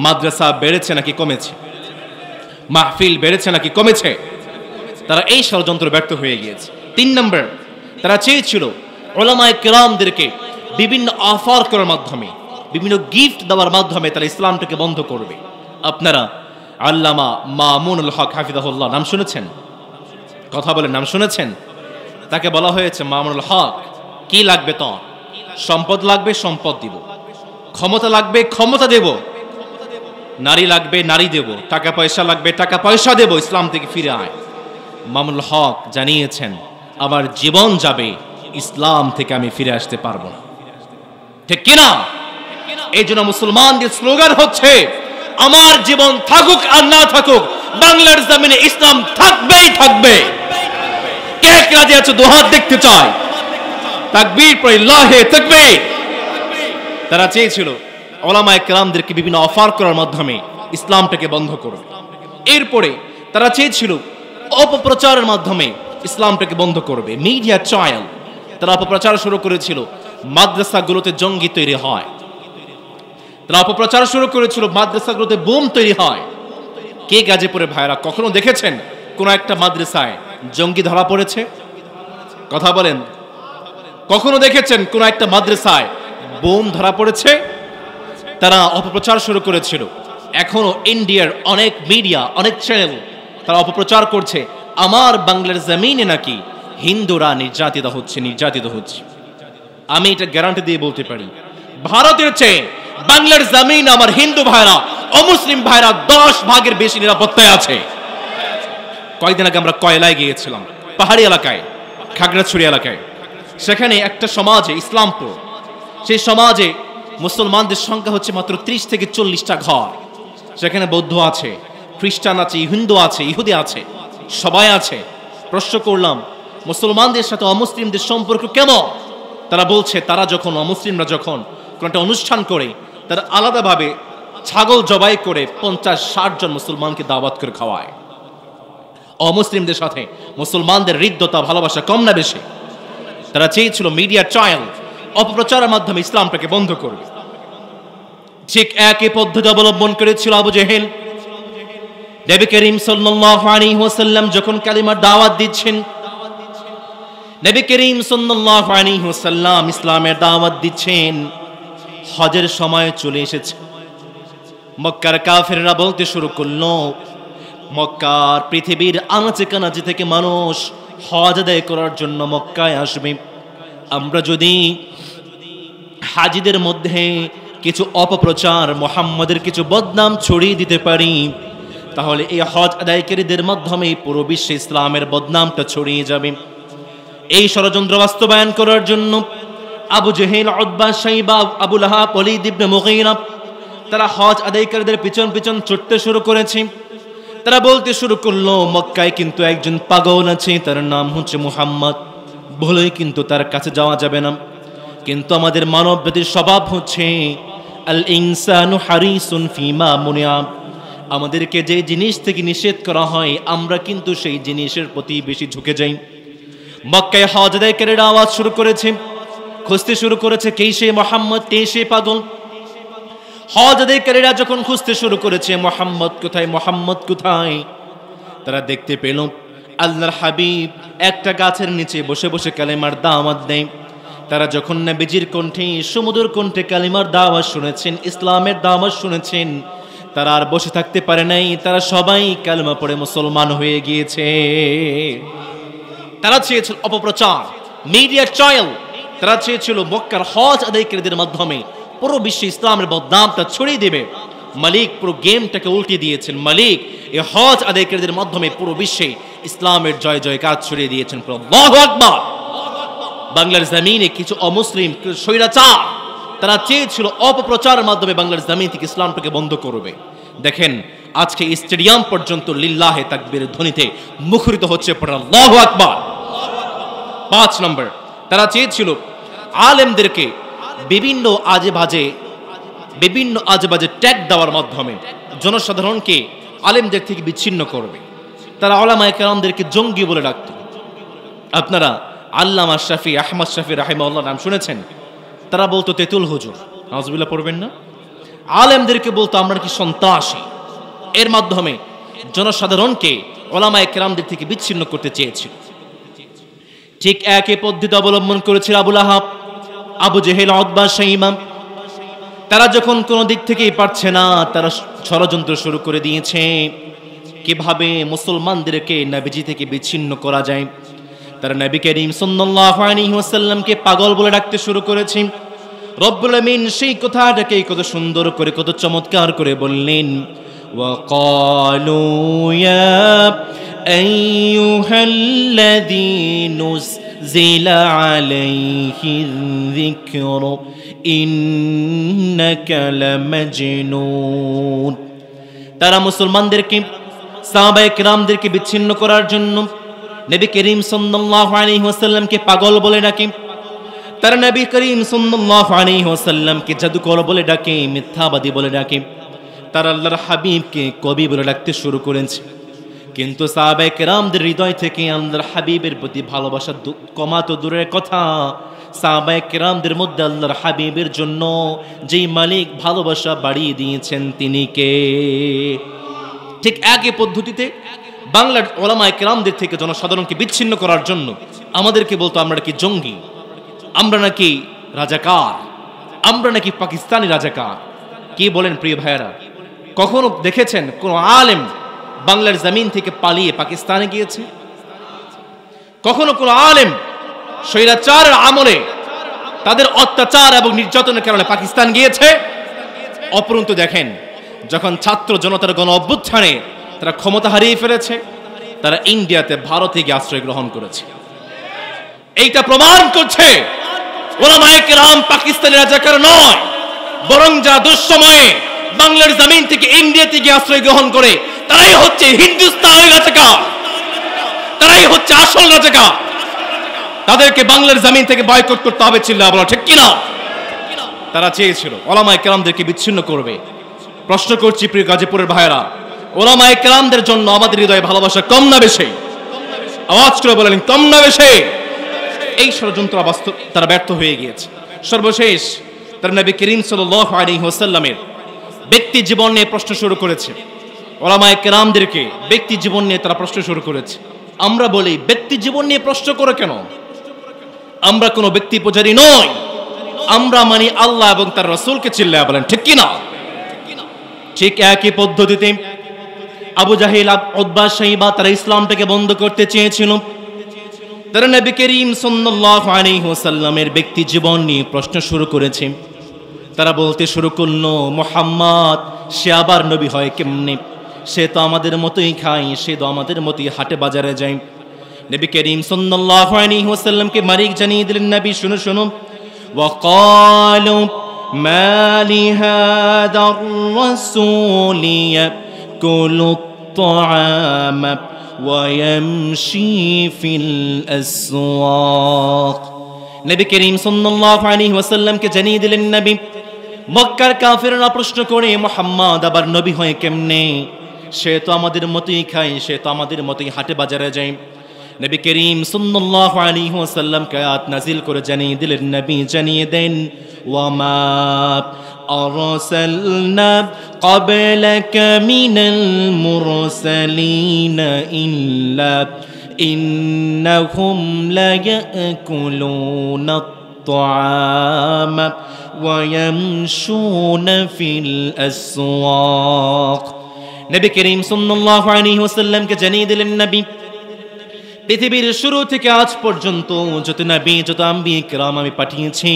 মাদ্রাসা বেড়েছে নাকি কমেছে? মাহফিল বেড়েছে নাকি কমেছে? তারা এই ষড়যন্ত্র ব্যর্থ হয়ে গিয়েছে। 3 নম্বর, তারা চেয়েছিল উলামায়ে কেরামদেরকে বিভিন্ন অফার করার মাধ্যমে, বিভিন্ন গিফট দেওয়ার মাধ্যমে তারা ইসলামটাকে বন্ধ করবে। আপনারা আল্লামা মামুনুল হক হাফিজাহুল্লাহ নাম শুনেছেন? কথা বলে, নাম শুনেছেন? তাকে বলা হয়েছে মামুনুল হক, কি লাগবে তোর? সম্পদ লাগবে, সম্পদ দিব। ক্ষমতা লাগবে, ক্ষমতা দেব। নারী লাগবে, নারী দেব। টাকা পয়সা লাগবে, টাকা পয়সা দেব। ইসলাম থেকে ফিরে আয়। মামুনুল হক জানিয়েছেন, আমার জীবন যাবে, ইসলাম থেকে আমি ফিরে আসতে পারবো না। ঠিক কিনা? এই জন্য মুসলমানদের স্লোগান হচ্ছে, আমার জীবন থাকুক আর না থাকুক, বাংলার জমিনে ইসলাম থাকবেই থাকবে। কে কে রাজি আছে? দুহাত দেখতে চাই। তাকবীর পড়ে, লাহে তাকবীর। তারা চেয়েছিল উলামায়ে কেরামদেরকে বিভিন্ন অফার করার মাধ্যমে ইসলামটাকে বন্ধ করবে। এরপরে তারা চেয়েছিল অপপ্রচারের মাধ্যমে ইসলামটাকে বন্ধ করবে। মিডিয়া ট্রায়াল, তারা অপপ্রচার শুরু করেছিল মাদ্রাসাগুলোতে জঙ্গি তৈরি হয়। তারা অপপ্রচার শুরু করেছিল মাদ্রাসাগুলোতে বোম তৈরি হয়। কে গাজীপুরে ভাইরা কখনো দেখেছেন কোন একটা মাদ্রাসায় জঙ্গি ধরা পড়েছে? কথা বলেন, কখনো দেখেছেন কোন একটা মাদ্রাসায় বোম ধরা পড়েছে? তারা অপপ্রচার শুরু করেছিল। এখনো ইন্ডিয়ার অনেক মিডিয়া, অনেক চ্যানেল তারা অপপ্রচার করছে আমার বাংলার জমিনে নাকি হিন্দুরা নির্যাতিত হচ্ছে। আমি এটা গ্যারান্টি দিয়ে বলতে পারি, ভারতের চেয়ে বাংলার জমিন আমার হিন্দু ভাইরা, অমুসলিম ভাইরা 10 ভাগের বেশি নিরাপত্তায় আছে। কয়েকদিন আগে আমরা কয়লায় গিয়েছিলাম, পাহাড়ি এলাকায়, খাগড়াছড়ি এলাকায়। সেখানে একটা সমাজে, ইসলামপুর, সেই সমাজে মুসলমানদের সংখ্যা হচ্ছে মাত্র 30 থেকে 40টা ঘর। সেখানে বৌদ্ধ আছে, খ্রিস্টান আছে, হিন্দু আছে, ইহুদি আছে, সবাই আছে। প্রশ্ন করলাম, মুসলমানদের সাথে অমুসলিমদের সম্পর্ক কেমন? তারা বলছে, তারা যখন, অমুসলিমরা যখন কোন একটা অনুষ্ঠান করে, তারা আলাদাভাবে ছাগল জবাই করে 50-60 জন মুসলমানকে দাওয়াত করে খাওয়ায়। অমুসলিমদের সাথে মুসলমানদের হৃদ্যতা, ভালোবাসা কম না বেশি? তারা চেয়েছিল মিডিয়া ট্রায়াল, অপপ্রচারের মাধ্যমে ইসলামটাকে বন্ধ করবে। ঠিক একই পদ্ধতি অবলম্বন করেছিল আবু জেহেল। নবী করিম সাল্লাল্লাহু আলাইহি ওয়াসাল্লাম যখন কালিমার দাওয়াত দিচ্ছেন, নবী করিম সাল্লাল্লাহু আলাইহি ওয়াসাল্লাম ইসলামের দাওয়াত দিচ্ছেন, হজের সময় চলে এসেছে। মক্কার কাফেররা বলতে শুরু করলো, মক্কার পৃথিবীর আনাচে কানাচে থেকে মানুষ হজ আদায় করার জন্য মক্কায় আসবে। আমরা যদি হাজিদের মধ্যে কিছু অপপ্রচার, মুহাম্মাদের কিছু বদনাম ছড়িয়ে দিতে পারি, তাহলে এই হজ আদায়কারীদের মাধ্যমে পুরো বিশ্বে ইসলামের বদনামটা ছড়িয়ে যাবে। এই ষড়যন্ত্র বাস্তবায়ন করার জন্য আবু জেহেল, উতবা, শাইবা, আবু লাহাব, ওয়ালিদ ইবনে মুগীরা তারা হজ আদায়কারীদের পিছন পিছন ছুটতে শুরু করেছে। তারা বলতে শুরু করলো, মক্কায় কিন্তু একজন পাগল আছে, তার নাম হচ্ছে মুহাম্মদ, বলেই কিন্তু তার কাছে যাওয়া যাবে না। কিন্তু আমাদের মানবজাতির স্বভাব হচ্ছে আল ইনসানু হারিসুন ফিমা মুনিয়া, আমাদেরকে যে জিনিস থেকে নিষেধ করা হয় আমরা কিন্তু সেই জিনিসের প্রতি বেশি ঝুঁকে যাই। মক্কায় হজ আদায়কারীরা আওয়াজ শুরু করেছে, খুঁজতে শুরু করেছে, কে সে মুহাম্মদ, কে সে পাগল। হজ আদায়কারীরা যখন খুঁজতে শুরু করেছে মুহাম্মদ কোথায়, মুহাম্মদ কোথায়, তারা দেখতে পেল আল্লাহর হাবিব একটা গাছের নিচে বসে বসে কালেমার দাওয়াত দেয়। তারা যখন নবীজির কণ্ঠে সুমধুর কণ্ঠে কালিমার দাওয়াত শুনেছেন, ইসলামের দাওয়াত শুনেছেন, তারা আর বসে থাকতে পারে নাই, তারা সবাই কালিমা পড়ে মুসলমান হয়ে গিয়েছে। তারা চেয়েছিল অপপ্রচার, মিডিয়া ট্রায়াল, তারা চেয়েছিল মক্কার হজ আদায়কারীদের মাধ্যমে পুরো বিশ্বে ইসলামের বদনামটা ছড়িয়ে দেবে। মালিক পুরো গেমটাকে উল্টে দিয়েছেন। মালিক এই হজ আদায়কারীদের মাধ্যমে পুরো বিশ্বে ইসলামের জয় জয়কার ছড়িয়ে দিয়েছেন। আল্লাহু আকবার। বাংলার জমিনে কিছু অমুসলিম স্বৈরাচার তারা চেয়েছিল অপপ্রচারের মাধ্যমে বাংলার জমিন থেকে ইসলামটাকে বন্ধ করবে। দেখেন আজকে স্টেডিয়াম পর্যন্ত লিল্লাহে তাকবীরের ধ্বনিতে মুখরিত হচ্ছে। আল্লাহু আকবার। 5 নম্বর, তারা চেয়েছিল আলেমদেরকে বিভিন্ন আজে বাজে ট্যাগ দেওয়ার মাধ্যমে জনসাধারণকে আলেমদের থেকে বিচ্ছিন্ন করবে। তারা উলামায়ে কেরামদেরকে জঙ্গি বলে ডাকত। আপনারা আল্লামা শাফি, আহমদ শাফি রাহিমাহুল্লাহ নাম শুনেছেন? তারা বলতো তেতুল হুজুর, নাউজুবিল্লাহ পড়বেন না? আলেমদেরকে বলতো আমরা কি সন্ত্রাসী। এর মাধ্যমে জনসাধারণকে উলামায়ে কেরামদের থেকে বিচ্ছিন্ন করতে চেয়েছিল। ঠিক একই পদ্ধতি অবলম্বন করেছিল আবু লাহাব, আবু জেহেল, উতবা, শাইবা। তারা যখন কোনো দিক থেকেই পারছে না, তারা ষড়যন্ত্র শুরু করে দিয়েছে কিভাবে মুসলমানদেরকে নবীজি থেকে বিচ্ছিন্ন করা যায়। তারা নবী করিম সাল্লাল্লাহু আলাইহি ওয়াসাল্লামকে পাগল বলে ডাকতে শুরু করেছে। রব্বুল আমিন সেই কথাটাকে কত সুন্দর করে, কত চমৎকার করে বললেন, ওয়াকালু ইয়া আইয়ুহাল্লাযী নুযিলা আলাইহিয যিকরু ইন্নাকা লামাজনুন। তারা মুসলমানদেরকে, সাহাবায়ে কেরামদেরকে বিচ্ছিন্ন করার জন্য নবী করিম সাল্লাল্লাহু আলাইহি ওয়াসাল্লামকে পাগল বলে ডাকে। তারা নবী করিম সাল্লাল্লাহু আলাইহি ওয়াসাল্লামকে জাদুকর বলে ডাকে, মিথ্যাবাদী বলে ডাকে। তারা আল্লাহর হাবিবকে কবি বলে ডাকতে শুরু করেছে। কিন্তু সাহাবায়ে কেরামদের হৃদয় থেকে আল্লাহর হাবিবের প্রতি ভালোবাসা কমা তো দূরের কথা, সাহাবায়ে কেরামদের মধ্যে আল্লাহর হাবিবের জন্য যেই মালিক ভালোবাসা বাড়িয়ে দিয়েছেন তিনি কে? ঠিক একই পদ্ধতিতে বাংলার উলামায়ে কেরামদের থেকে জনসাধারণকে বিচ্ছিন্ন করার জন্য আমাদেরকে বলতো আমরা নাকি জঙ্গি, আমরা নাকি রাজাকার, আমরা নাকি পাকিস্তানি রাজাকার। কি বলেন প্রিয় ভাইয়েরা? কখনো দেখেছেন কোন আলেম বাংলার জমিন থেকে পালিয়ে পাকিস্তানে গিয়েছে? কখনো কোন আলেম স্বৈরাচারের আমলে তাদের অত্যাচার এবং নির্যাতনের কারণে পাকিস্তান গিয়েছে? অপরন্তু দেখেন, যখন ছাত্র জনতার গণ অভ্যুত্থানে তারা ক্ষমতা হারিয়ে ফেলেছে, তারা ইন্ডিয়াতে, ভারতে গিয়ে আশ্রয় গ্রহণ করেছে। এইটা প্রমাণ করছে উলামায়ে কেরাম পাকিস্তানি রাজাকার নয়, বরং যা দুঃসময়ে বাংলার জমিন থেকে ইন্ডিয়াতে গিয়ে আশ্রয় গ্রহণ করে তারাই হচ্ছে হিন্দুস্তানি রাজাকার, তারাই হচ্ছে আসল রাজাকার। তাদেরকে বাংলার জমিন থেকে বয়কট করতে হবে, চিল্লা বলা ঠিক কিনা? তারা চেয়েছিল উলামায়ে কেরামদেরকে বিচ্ছিন্ন করবে। প্রশ্ন করছি প্রিয় গাজীপুরের ভাইয়েরা, উলামায়ে কেরামদের জন্য আমাদের হৃদয়ে ভালোবাসা কম না বেশি? আওয়াজ করে বলেন, কম না বেশি? এই ষড়যন্ত্র বাস্তব তারা ব্যর্থ হয়ে গিয়েছে। সর্বশেষ তারা নবী করিম সাল্লাল্লাহু আলাইহি ওয়াসাল্লামের ব্যক্তি জীবন নিয়ে প্রশ্ন শুরু করেছে। উলামায়ে কেরামদেরকে ব্যক্তি জীবন নিয়ে তারা প্রশ্ন শুরু করেছে। আমরা বলি, ব্যক্তি জীবন নিয়ে প্রশ্ন করে কেন? আমরা কোনো ব্যক্তি পূজারী নই, আমরা মানি আল্লাহ এবং তার রাসূলকে, চিল্লায়া বলেন ঠিক কিনা? ঠিক একই পদ্ধতিতে আবু জাহেল, উতবা, শাইবা তারা ইসলামটাকে বন্ধ করতে চেয়েছিল। তারা নবী করিম সাল্লাল্লাহু আলাইহি ওয়াসাল্লামের ব্যক্তি জীবন নিয়ে প্রশ্ন শুরু করেছে। তারা বলতে শুরু করলো, মুহাম্মদ সে আবার নবী হয় কেমনে? সে তো আমাদের মতোই খায়, সে তো আমাদের মতোই হাটে বাজারে যায়। নবী করিম সাল্লাল্লাহু আলাইহি ওয়াসাল্লামকে মালিক জানিয়ে দিলেন, নবী শুনো শুনো, ওয়াকালু মা লিহাদার রাসূলি ইয়াকুলু الطعام ويمشي في الأسواق। নবী করিম সাল্লাল্লাহু আলাইহি ওয়াসাল্লামকে জানিয়ে দিলেন, নবী মক্কার কাফিররা প্রশ্ন করে, মুহাম্মদ আবার নবী হয় কেমনে? সে তো আমাদের মতোই খায়, সে তো আমাদের মতোই হাটে বাজারে যায়। নবী করিম সাল্লাল্লাহু আলাইহি ওয়াসাল্লামকে আয়াত নাজিল করে জানিয়ে দিলেন, নবী জানিয়ে দেন, ওয়ামা أرسلنا قبلك من المرسلين إلا إنهم ليأكلون الطعام ويمشون في الأسواق নবী করিম সাল্লাল্লাহু আলাইহি ওয়াসাল্লামকে জানিয়ে দিলেন, নবী, পৃথিবীর শুরু থেকে আজ পর্যন্ত যত নবী যত আম্বিয়া কিরাম আমি পাঠিয়েছি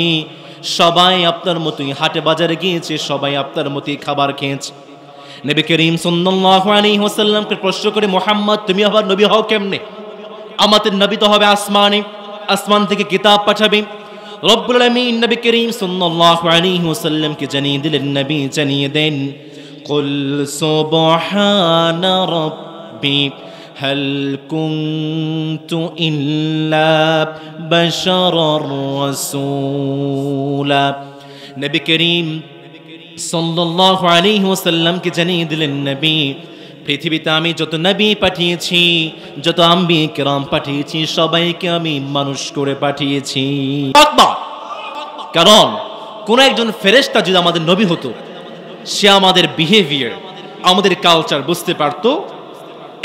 সবাই আপনার মতোই হাটে বাজারে গিয়েছে, সবাই আপনার মতোই খাবার খেয়েছে। নবী করিম সাল্লাল্লাহু আলাইহি ওয়াসাল্লামকে প্রশ্ন করে, মুহাম্মদ তুমি আবার নবী হও কেমনে? আমাদের নবী তো হবে আসমানে, আসমান থেকে কিতাব পাঠাবে। রব্বুল আলামিন নবী করিম সাল্লাল্লাহু আলাইহি ওয়াসাল্লামকে জানিয়ে দিলেন, নবী জানিয়ে দেন, কুল সুবহানা রাব্বি হাল কুনতু ইল্লা বাশারার রাসূলা। নবী করিম সাল্লাল্লাহু আলাইহি ওয়াসাল্লামকে জানিয়ে দিলেন, নবী, পৃথিবীতে আমি যত নবী পাঠিয়েছি, যত আম্বিয়া কিরাম পাঠিয়েছি, সবাইকে আমি মানুষ করে পাঠিয়েছি। কারণ কোন একজন ফেরেশতা যদি আমাদের নবী হতো, সে আমাদের বিহেভিয়ার, আমাদের কালচার বুঝতে পারতো।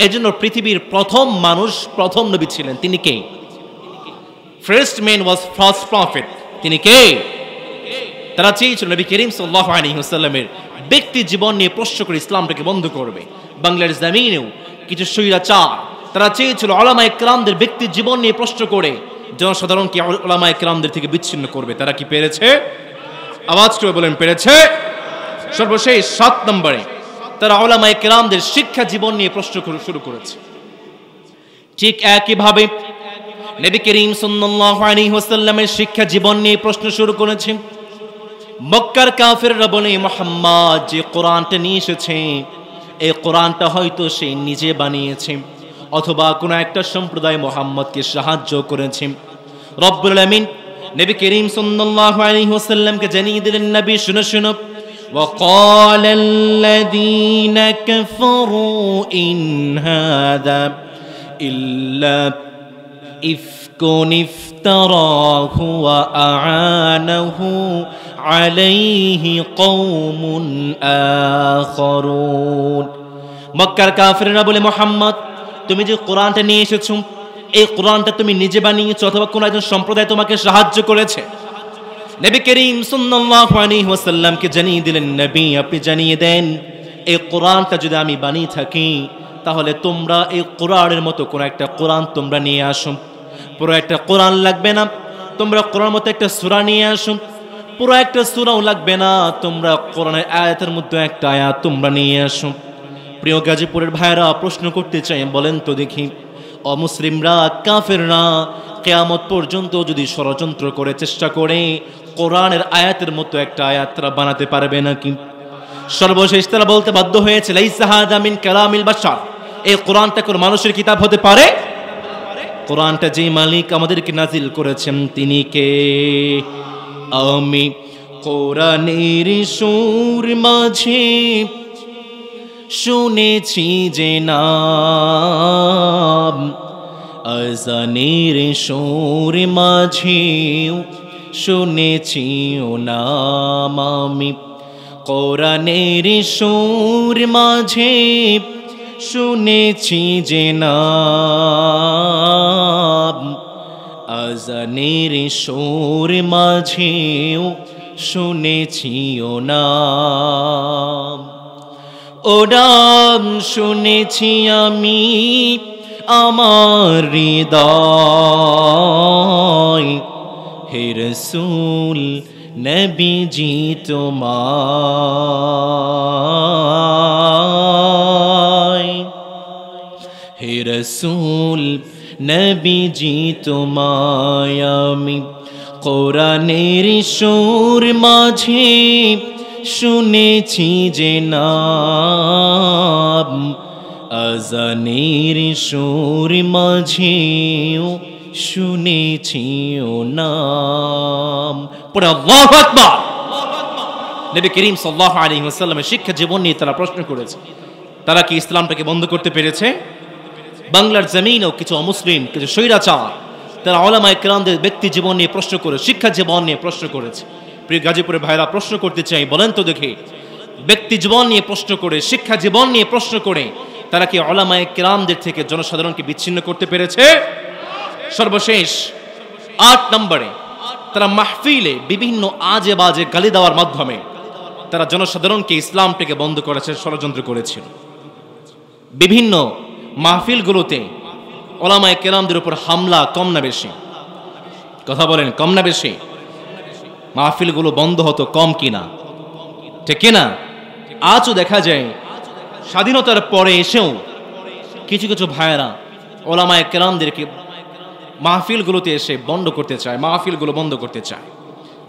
এজন্য পৃথিবীর প্রথম মানুষ, প্রথম নবী ছিলেন। তিনি কে? First man was first prophet. তিনি কে? তারা চেয়েছিল নবী করিম সাল্লাল্লাহু আলাইহি ওয়াসাল্লামের ব্যক্তি জীবন নিয়ে প্রশ্ন করে ইসলামটাকে বন্ধ করবে। বাংলার জমিনেও কিছু স্বৈরাচার তারা চেয়েছিল উলামায়ে কেরামদের ব্যক্তি জীবন নিয়ে প্রশ্ন করে জনসাধারণকে উলামায়ে কেরামদের থেকে বিচ্ছিন্ন করবে। তারা কি পেরেছে? আওয়াজ করে বলেন, পেরেছে? সর্বশেষ 7 নম্বরে তারা উলামায়ে কেরামদের শিক্ষা জীবন নিয়ে প্রশ্ন শুরু করেছে। ঠিক একইভাবে নবী করিম সাল্লাল্লাহু আলাইহি ওয়াসাল্লামের শিক্ষা জীবন নিয়ে প্রশ্ন শুরু করেছে। মক্কার কাফেররা বলে, মুহাম্মদ যে কোরআনটা নিয়ে এসেছে, এই কোরআনটা হয়তো সে নিজে বানিয়েছে অথবা কোনো একটা সম্প্রদায় মুহাম্মদকে সাহায্য করেছে। রব্বুল আলামিন নবী করিম সাল্লাল্লাহু আলাইহি ওয়াসাল্লামকে জানিয়ে দিলেন, নবী শুনো শুনো, وقال الذين كفروا إن هذا إلا إفك افتراه وأعانه عليه قوم آخرون। মক্কার কাফিররা বলে, মুহাম্মদ তুমি যে কোরআনটা নিয়ে এসেছো, এই কোরআনটা তুমি নিজে বানিয়েছো অথবা কোন একজন সম্প্রদায় তোমাকে সাহায্য করেছে? নবী করিম সাল্লাল্লাহু আলাইহি ওয়াসাল্লামকে জানিয়ে দিলেন, নবী আপনি জানিয়ে দেন, এই কোরআনটা যদি আমি বানিয়ে থাকি তাহলে তোমরা এই কোরআনের মতো কোন একটা কোরআন তোমরা নিয়ে আসো। পুরো একটা কোরআন লাগবে না, তোমরা কোরআনের মতো একটা সূরা নিয়ে আসো। পুরো একটা সূরাও লাগবে না, তোমরা কোরআনের আয়াতের মধ্যে একটা আয়াত তোমরা নিয়ে আসো। প্রিয় গাজীপুরের ভাইরা প্রশ্ন করতে চাই, বলেন তো দেখি, অমুসলিমরা কাফেররা কিয়ামত পর্যন্ত যদি ষড়যন্ত্র করে চেষ্টা করে কোরআনের আয়াতের মতো একটা আয়াত তারা বানাতে পারবে নাকি? সর্বশেষ তারা বলতে বাধ্য হয়েছে, লাইসা হাযা মিন কালামিল বাশার, এই কোরআনটা কোন মানুষের কিতাব হতে পারে? কোরআনটা যে মালিক আমাদেরকে নাজিল করেছেন তিনি কে? আমি কোরআনের সুর মাঝে শুনেছি যে নাম, আযানের সুর মাঝে শুনেছি ও নাম। আমি কোরআনের সুর মাঝে শুনেছি যে নাম, আযানের সুর মাঝে শুনেছি ও নাম। ও নাম শুনেছি আমি আমার হৃদয়, হে রাসূল নবীজি তোমায়, হে রাসূল নবীজি তোমায় আমি কোরআনের সুর মাঝে শুনেছি যে নাম, আযানের সুর মাঝেও শুনেছি ও নাম। পরে আল্লাহু আকবার। নবী করিম সাল্লাল্লাহু আলাইহি ওয়াসাল্লামের শিক্ষা জীবন নিয়ে তারা প্রশ্ন করেছে। তারা কি ইসলামটাকে বন্ধ করতে পেরেছে? বাংলার জমিনেও কিছু অমুসলিম, কিছু স্বৈরাচার তারা উলামায়ে কেরামদের ব্যক্তি জীবন নিয়ে প্রশ্ন করে, শিক্ষা জীবন নিয়ে প্রশ্ন করেছে। প্রিয় গাজীপুরের ভাইরা প্রশ্ন করতে চাই, বলেন তো দেখি, ব্যক্তি জীবন নিয়ে প্রশ্ন করে, শিক্ষা জীবন নিয়ে প্রশ্ন করে তারা কি উলামায়ে কেরামদের থেকে জনসাধারণকে বিচ্ছিন্ন করতে পেরেছে? সর্বশেষ 8 নম্বরে তারা মাহফিলে বিভিন্ন আজে বাজে গালি দেওয়ার মাধ্যমে তারা জনসাধারণকে ইসলাম থেকে বন্ধ করেছে, ষড়যন্ত্র করেছিল। বিভিন্ন মাহফিলগুলোতে ওলামায়ে কেরামদের উপর হামলা কম না বেশি? কথা বলেন, কম না বেশি? মাহফিলগুলো বন্ধ হতো কম কিনা? ঠিক কিনা? আজও দেখা যায় স্বাধীনতার পরে এসেও কিছু কিছু ভাইয়েরা ওলামায়ে কেরামদেরকে মাহফিলগুলোতে এসে বন্ধ করতে চায়, মাহফিলগুলো বন্ধ করতে চায়।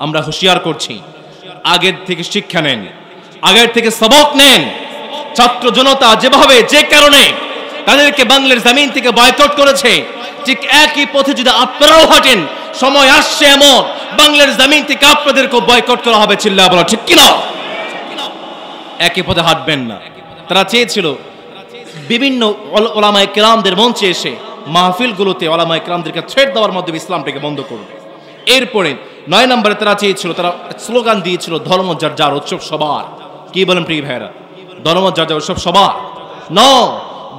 আমরা হুঁশিয়ার করছি, আগের থেকে শিক্ষা নেন, আগের থেকে সবক নেন। ছাত্র জনতা যেভাবে যে কারণে তাদেরকে বাংলার জমিন থেকে বয়কট করেছে, ঠিক একই পথে যদি আপনারাও হাঁটেন, সময় আসছে এমন বাংলার জমিন থেকে আপনাদেরকে বয়কট করা হবে। চিল্লা বলা ঠিক কিনা? একই পথে হাঁটবেন না। তারা চেয়েছিল বিভিন্ন ওলামায়ে কেরামদের মঞ্চে এসে মাহফিলগুলোতে ওলামায়ে কেরামদেরকে থ্রেট দেওয়ার মাধ্যমে ইসলামটাকে বন্ধ করবে। এরপরে 9 নম্বরে তারা চেয়েছিল, তারা স্লোগান দিয়েছিল, ধর্ম যার যার, উৎসব সবার। কি বলেন প্রিয় ভাইরা? ধর্ম যার যার, উৎসব সবার ন,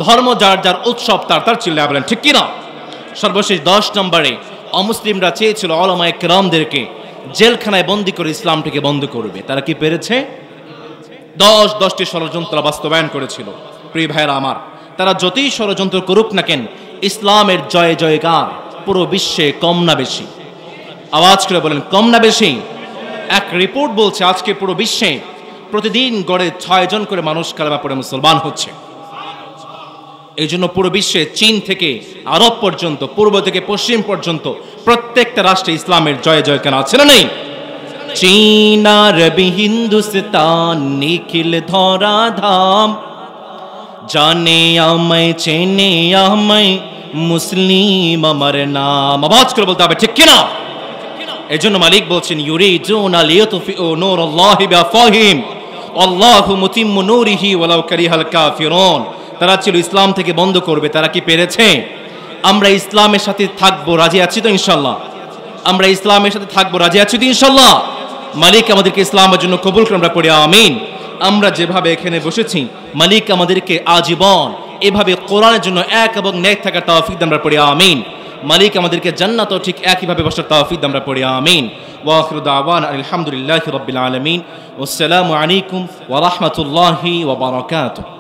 ধর্ম যার যার, উৎসব তার তার। চিল্লা বলেন ঠিক কিনা? সর্বশেষ 10 নম্বরে অমুসলিমরা চেয়েছিল ওলামায়ে কেরামদেরকে জেলখানায় বন্দী করে ইসলামটাকে বন্ধ করবে। তারা কি পেরেছে? 10টি ষড়যন্ত্র বাস্তবায়ন করেছিল। প্রিয় ভাইরা আমার, তারা যতই ষড়যন্ত্র করুক না কেন, ইসলামের জয় জয়গার পুরো বিশ্বে কম না বেশি? আওয়াজ করে বলেন, কম না বেশি? এক রিপোর্ট বলছে আজকে পুরো বিশ্বে প্রতিদিন গড়ে 6 জন করে মানুষ কালেমা পড়ে মুসলমান হচ্ছে। এই জন্য পুরো বিশ্বে চীন থেকে আরব পর্যন্ত, পূর্ব থেকে পশ্চিম পর্যন্ত প্রত্যেকটা রাষ্ট্রে ইসলামের জয় জয়গান আছে না নেই? চীন, আরবি, হিন্দুস্তান, নিখিল ধরা ধাম, জানে আমায় চেনে আমায়, মুসলিম আমার নাম। আওয়াজ করে বলতে হবে ঠিক কিনা? এই জন্য মালিক বলছেন, ইউরিদুনা লিয়ুতফিউ নূরাল্লাহি বিআফওয়াহিহিম আল্লাহু মুতিম্মু নূরিহি ওয়ালাউ কারিহাল কাফিরুন। তারা ছিল ইসলাম থেকে বন্ধ করবে। তারা কি পেরেছে? আমরা ইসলামের সাথে থাকবো, রাজি আছি তো ইনশাআল্লাহ? আমরা ইসলামের সাথে থাকবো, রাজি আছি তো ইনশাআল্লাহ? মালিক আমাদেরকে ইসলামের জন্য কবুল করে, আমরা পড়ি আমিন। আমরা যেভাবে এখানে বসেছি, মালিক আমাদেরকে আজীবন এভাবে কোরআনের জন্য এক এবং নেক থাকার তৌফিক দান, আমরা পড়ি আমিন। মালিক আমাদেরকে জান্নাতও ঠিক একইভাবে বসার তৌফিক দান, আমরা পড়ি আমিন। ওয়া আখিরু দাওয়ানা আলহামদুলিল্লাহি রাব্বিল আলামিন। ওয়াসসালামু আলাইকুম ওয়া রাহমাতুল্লাহি ওয়া বারাকাতুহু।